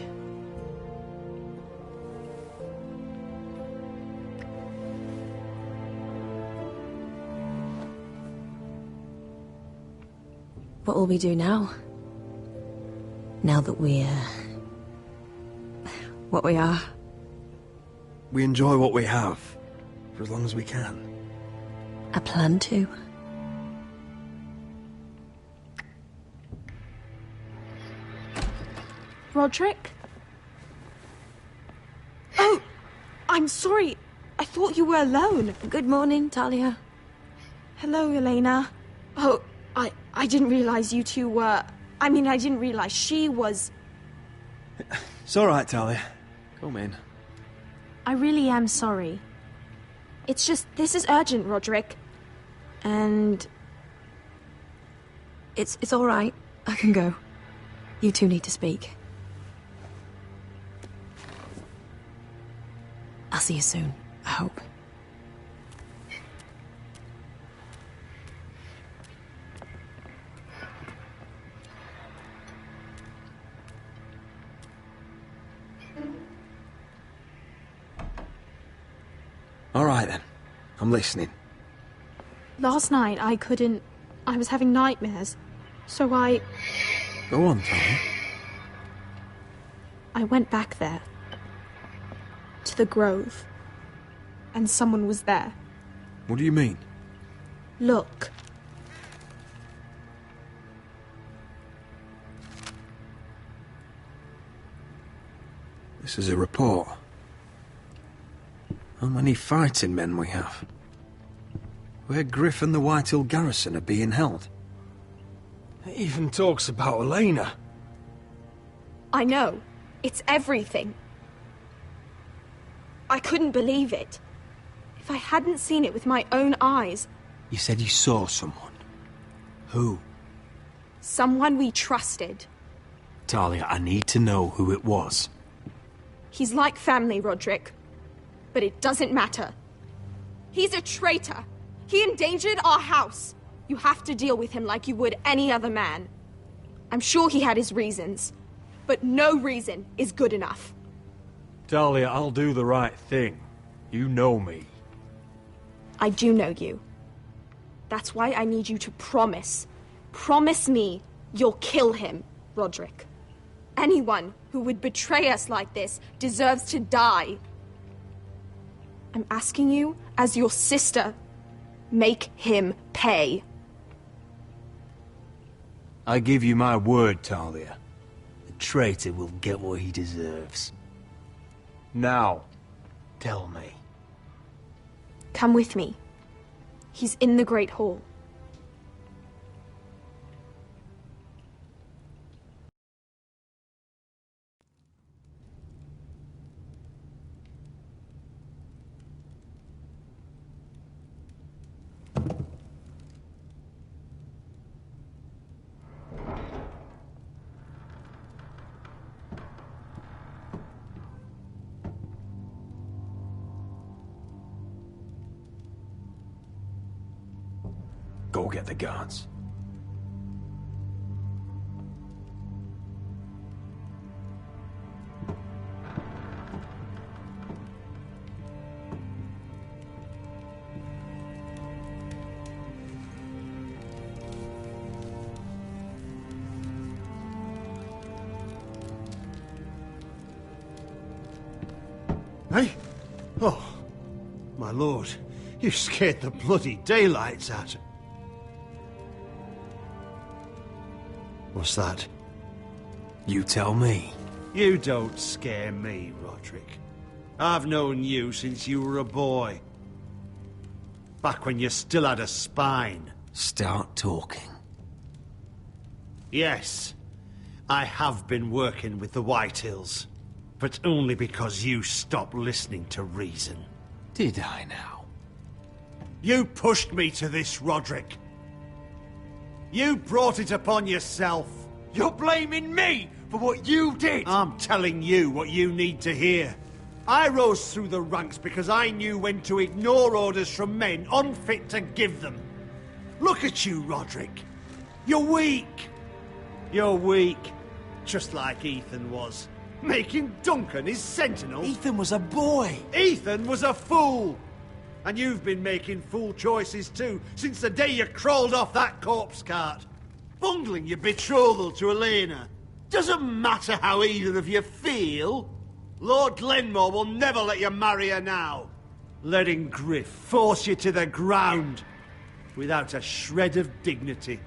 What will we do now? Now that we're... what we are? We enjoy what we have, for as long as we can. I plan to. Roderick? Oh! I'm sorry. I thought you were alone. Good morning, Talia. Hello, Elena. Oh, I didn't realize you two were... I mean, I didn't realize she was... It's all right, Talia. Come in. I really am sorry. It's just, this is urgent, Roderick. And... It's all right. I can go. You two need to speak. I'll see you soon, I hope. All right, then. I'm listening. Last night, I couldn't... I was having nightmares. So I Go on, Talia. went back there. To the grove. And someone was there. What do you mean? Look. This is a report. How many fighting men we have? Where Griff and the Whitehill garrison are being held. It even talks about Elena. I know. It's everything. I couldn't believe it. If I hadn't seen it with my own eyes... You said you saw someone. Who? Someone we trusted. Talia, I need to know who it was. He's like family, Roderick. But it doesn't matter. He's a traitor. He endangered our house. You have to deal with him like you would any other man. I'm sure he had his reasons, but no reason is good enough. Talia, I'll do the right thing. You know me. I do know you. That's why I need you to promise. Promise me you'll kill him, Roderick. Anyone who would betray us like this deserves to die. I'm asking you, as your sister, make him pay. I give you my word, Talia. The traitor will get what he deserves. Now, tell me. Come with me. He's in the Great Hall. Go get the guards. Hey? Oh, my lord, you scared the bloody daylights out of... What's that? You tell me. You don't scare me, Roderick. I've known you since you were a boy. Back when you still had a spine. Start talking. Yes, I have been working with the Whitehills, but only because you stopped listening to reason. Did I now? You pushed me to this, Roderick. You brought it upon yourself. You're blaming me for what you did. I'm telling you what you need to hear. I rose through the ranks because I knew when to ignore orders from men unfit to give them. Look at you, Roderick. You're weak. You're weak. Just like Ethan was. Making Duncan his sentinel. Ethan was a boy. Ethan was a fool. And you've been making fool choices too, since the day you crawled off that corpse cart. Bungling your betrothal to Elena. Doesn't matter how either of you feel. Lord Glenmore will never let you marry her now. Letting Griff force you to the ground, without a shred of dignity.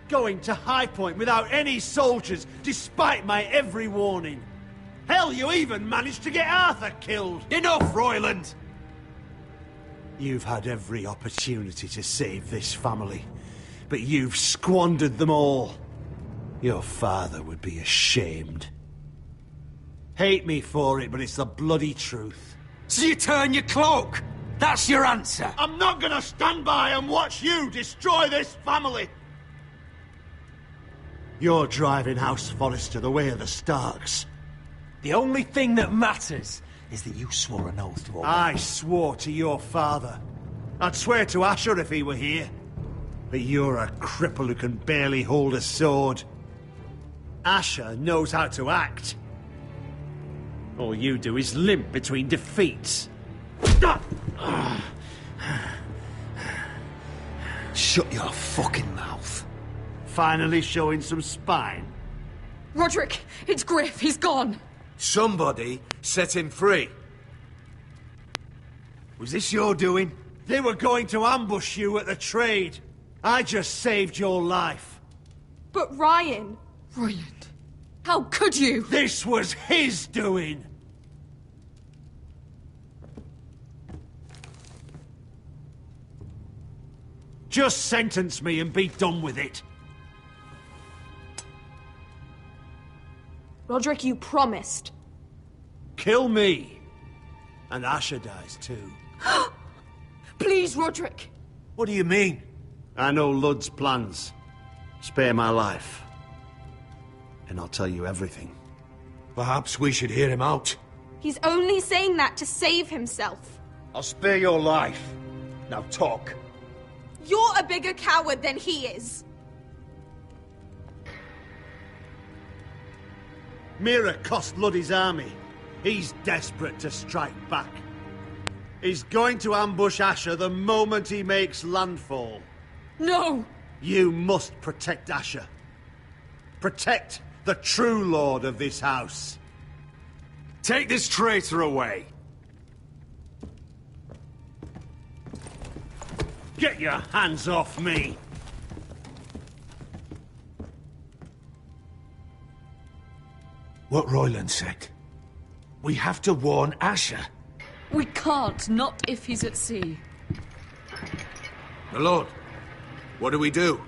Going to High Point without any soldiers, despite my every warning. Hell, you even managed to get Arthur killed. Enough, Royland! You've had every opportunity to save this family, but you've squandered them all. Your father would be ashamed. Hate me for it, but it's the bloody truth. So you turn your cloak? That's your answer? I'm not gonna stand by and watch you destroy this family! You're driving House Forrester the way of the Starks. The only thing that matters is that you swore an oath to obey. I swore to your father. I'd swear to Asher if he were here. But you're a cripple who can barely hold a sword. Asher knows how to act. All you do is limp between defeats. Shut your fucking mouth. Finally showing some spine. Roderick, it's Griff. He's gone. Somebody set him free. Was this your doing? They were going to ambush you at the trade. I just saved your life. But Ryan... Royland, how could you? This was his doing. Just sentence me and be done with it. Roderick, you promised. Kill me. And Asher dies too. Please, Roderick. What do you mean? I know Ludd's plans. Spare my life. And I'll tell you everything. Perhaps we should hear him out. He's only saying that to save himself. I'll spare your life. Now talk. You're a bigger coward than he is. Mira cost Luddy's army. He's desperate to strike back. He's going to ambush Asher the moment he makes landfall. No! You must protect Asher. Protect the true lord of this house. Take this traitor away. Get your hands off me! What Royland said. We have to warn Asher. We can't, not if he's at sea. My lord, what do we do?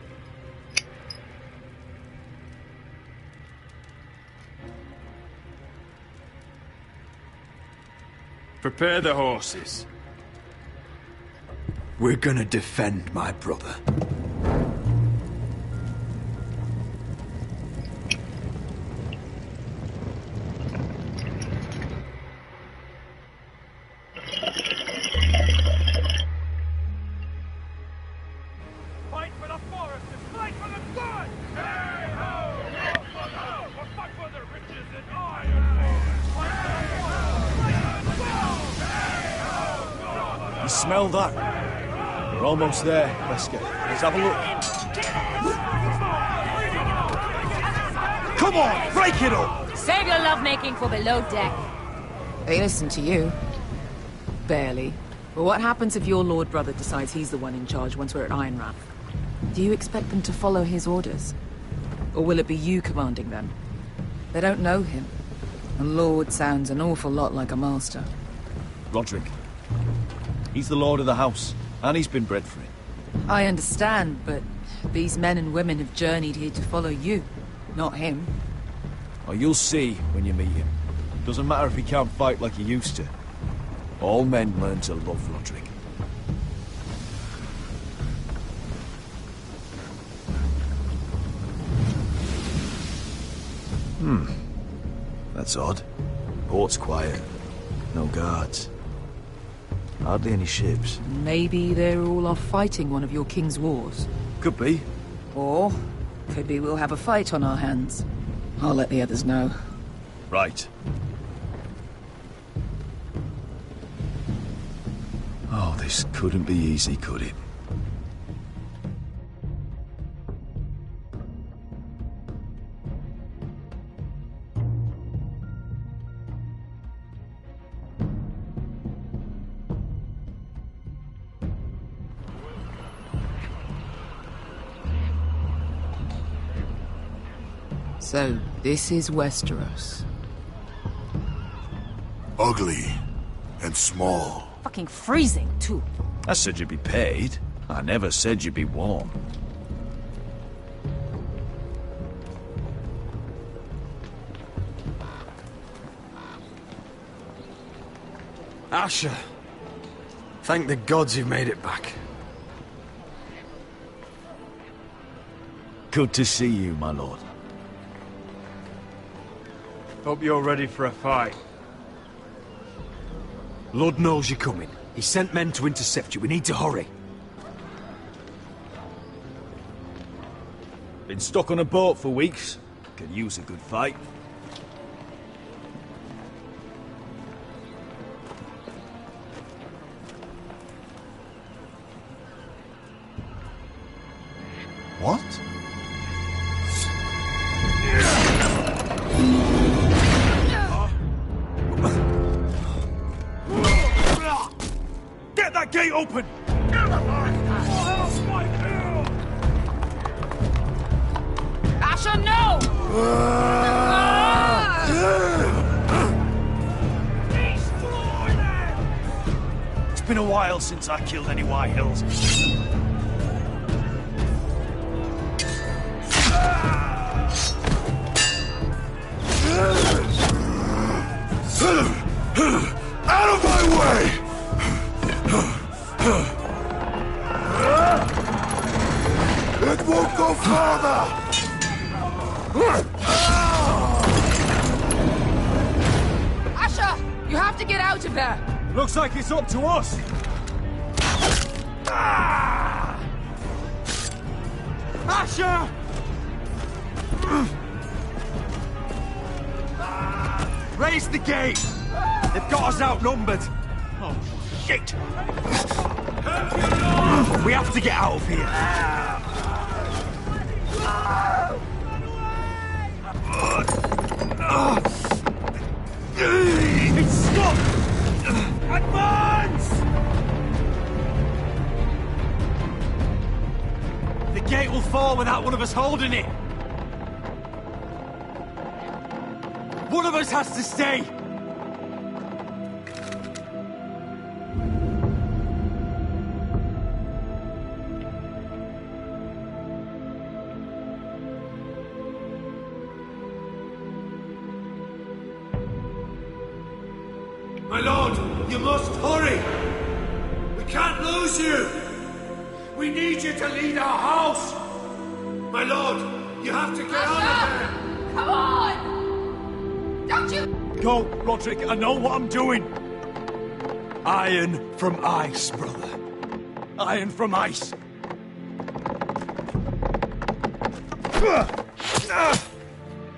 Prepare the horses. We're gonna defend my brother. Fight for the forest and fight for the sun! Hey ho! We'll fight for the riches and iron! You smell that? We're almost there, Wesker. Let's have a look. Come on, break it up! Save your lovemaking for below deck. They listen to you. Barely. But what happens if your lord brother decides he's the one in charge once we're at Ironrath? Do you expect them to follow his orders? Or will it be you commanding them? They don't know him. A lord sounds an awful lot like a master. Roderick. He's the lord of the house, and he's been bred for it. I understand, but these men and women have journeyed here to follow you, not him. Oh, you'll see when you meet him. Doesn't matter if he can't fight like he used to. All men learn to love Roderick. That's odd. Port's quiet. No guards. Hardly any ships. Maybe they're all off fighting one of your king's wars. Could be. Or could be we'll have a fight on our hands. I'll let the others know. Right. Oh, this couldn't be easy, could it? So, this is Westeros. Ugly and small. Fucking freezing, too. I said you'd be paid. I never said you'd be warm. Asher. Thank the gods you've made it back. Good to see you, my lord. Hope you're ready for a fight. Lord knows you're coming. He sent men to intercept you. We need to hurry. Been stuck on a boat for weeks. Could use a good fight. What? Get that gate open! Asher, no! It's been a while since I killed any White Hills. Out of my way! It won't go farther! Asher! You have to get out of there! Looks like it's up to us. Asher! Raise the gate! They've got us outnumbered! Oh, shit! We have to get out of here! It's stuck! Advance! The gate will fall without one of us holding it! One of us has to stay! My lord, you must hurry! We can't lose you! We need you to lead our house! My lord, you have to get on there! Come on! Don't you... Go, Roderick, I know what I'm doing! Iron from ice, brother. Iron from ice.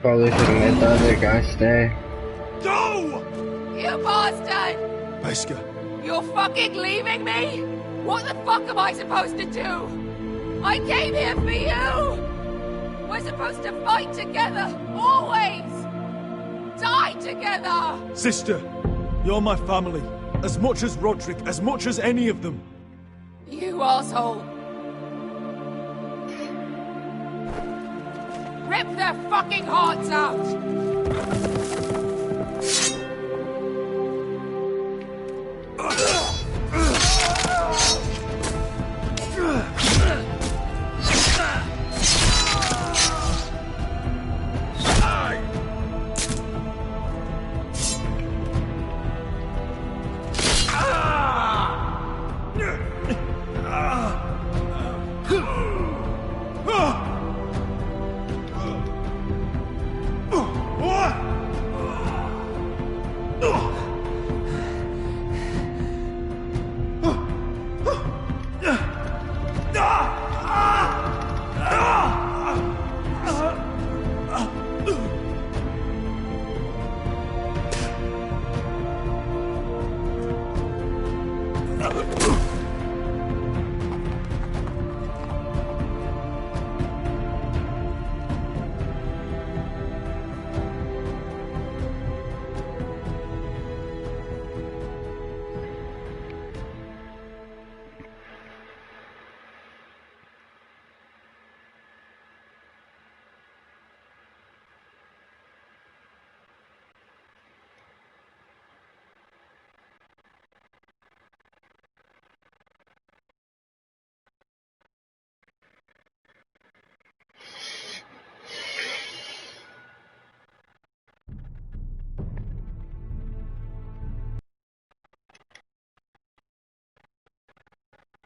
Probably should have made the other guy stay. Go! You bastard! Wesker. You're fucking leaving me? What the fuck am I supposed to do? I came here for you! We're supposed to fight together, always! Die together! Sister, you're my family. As much as Roderick, as much as any of them. You asshole! Rip their fucking hearts out!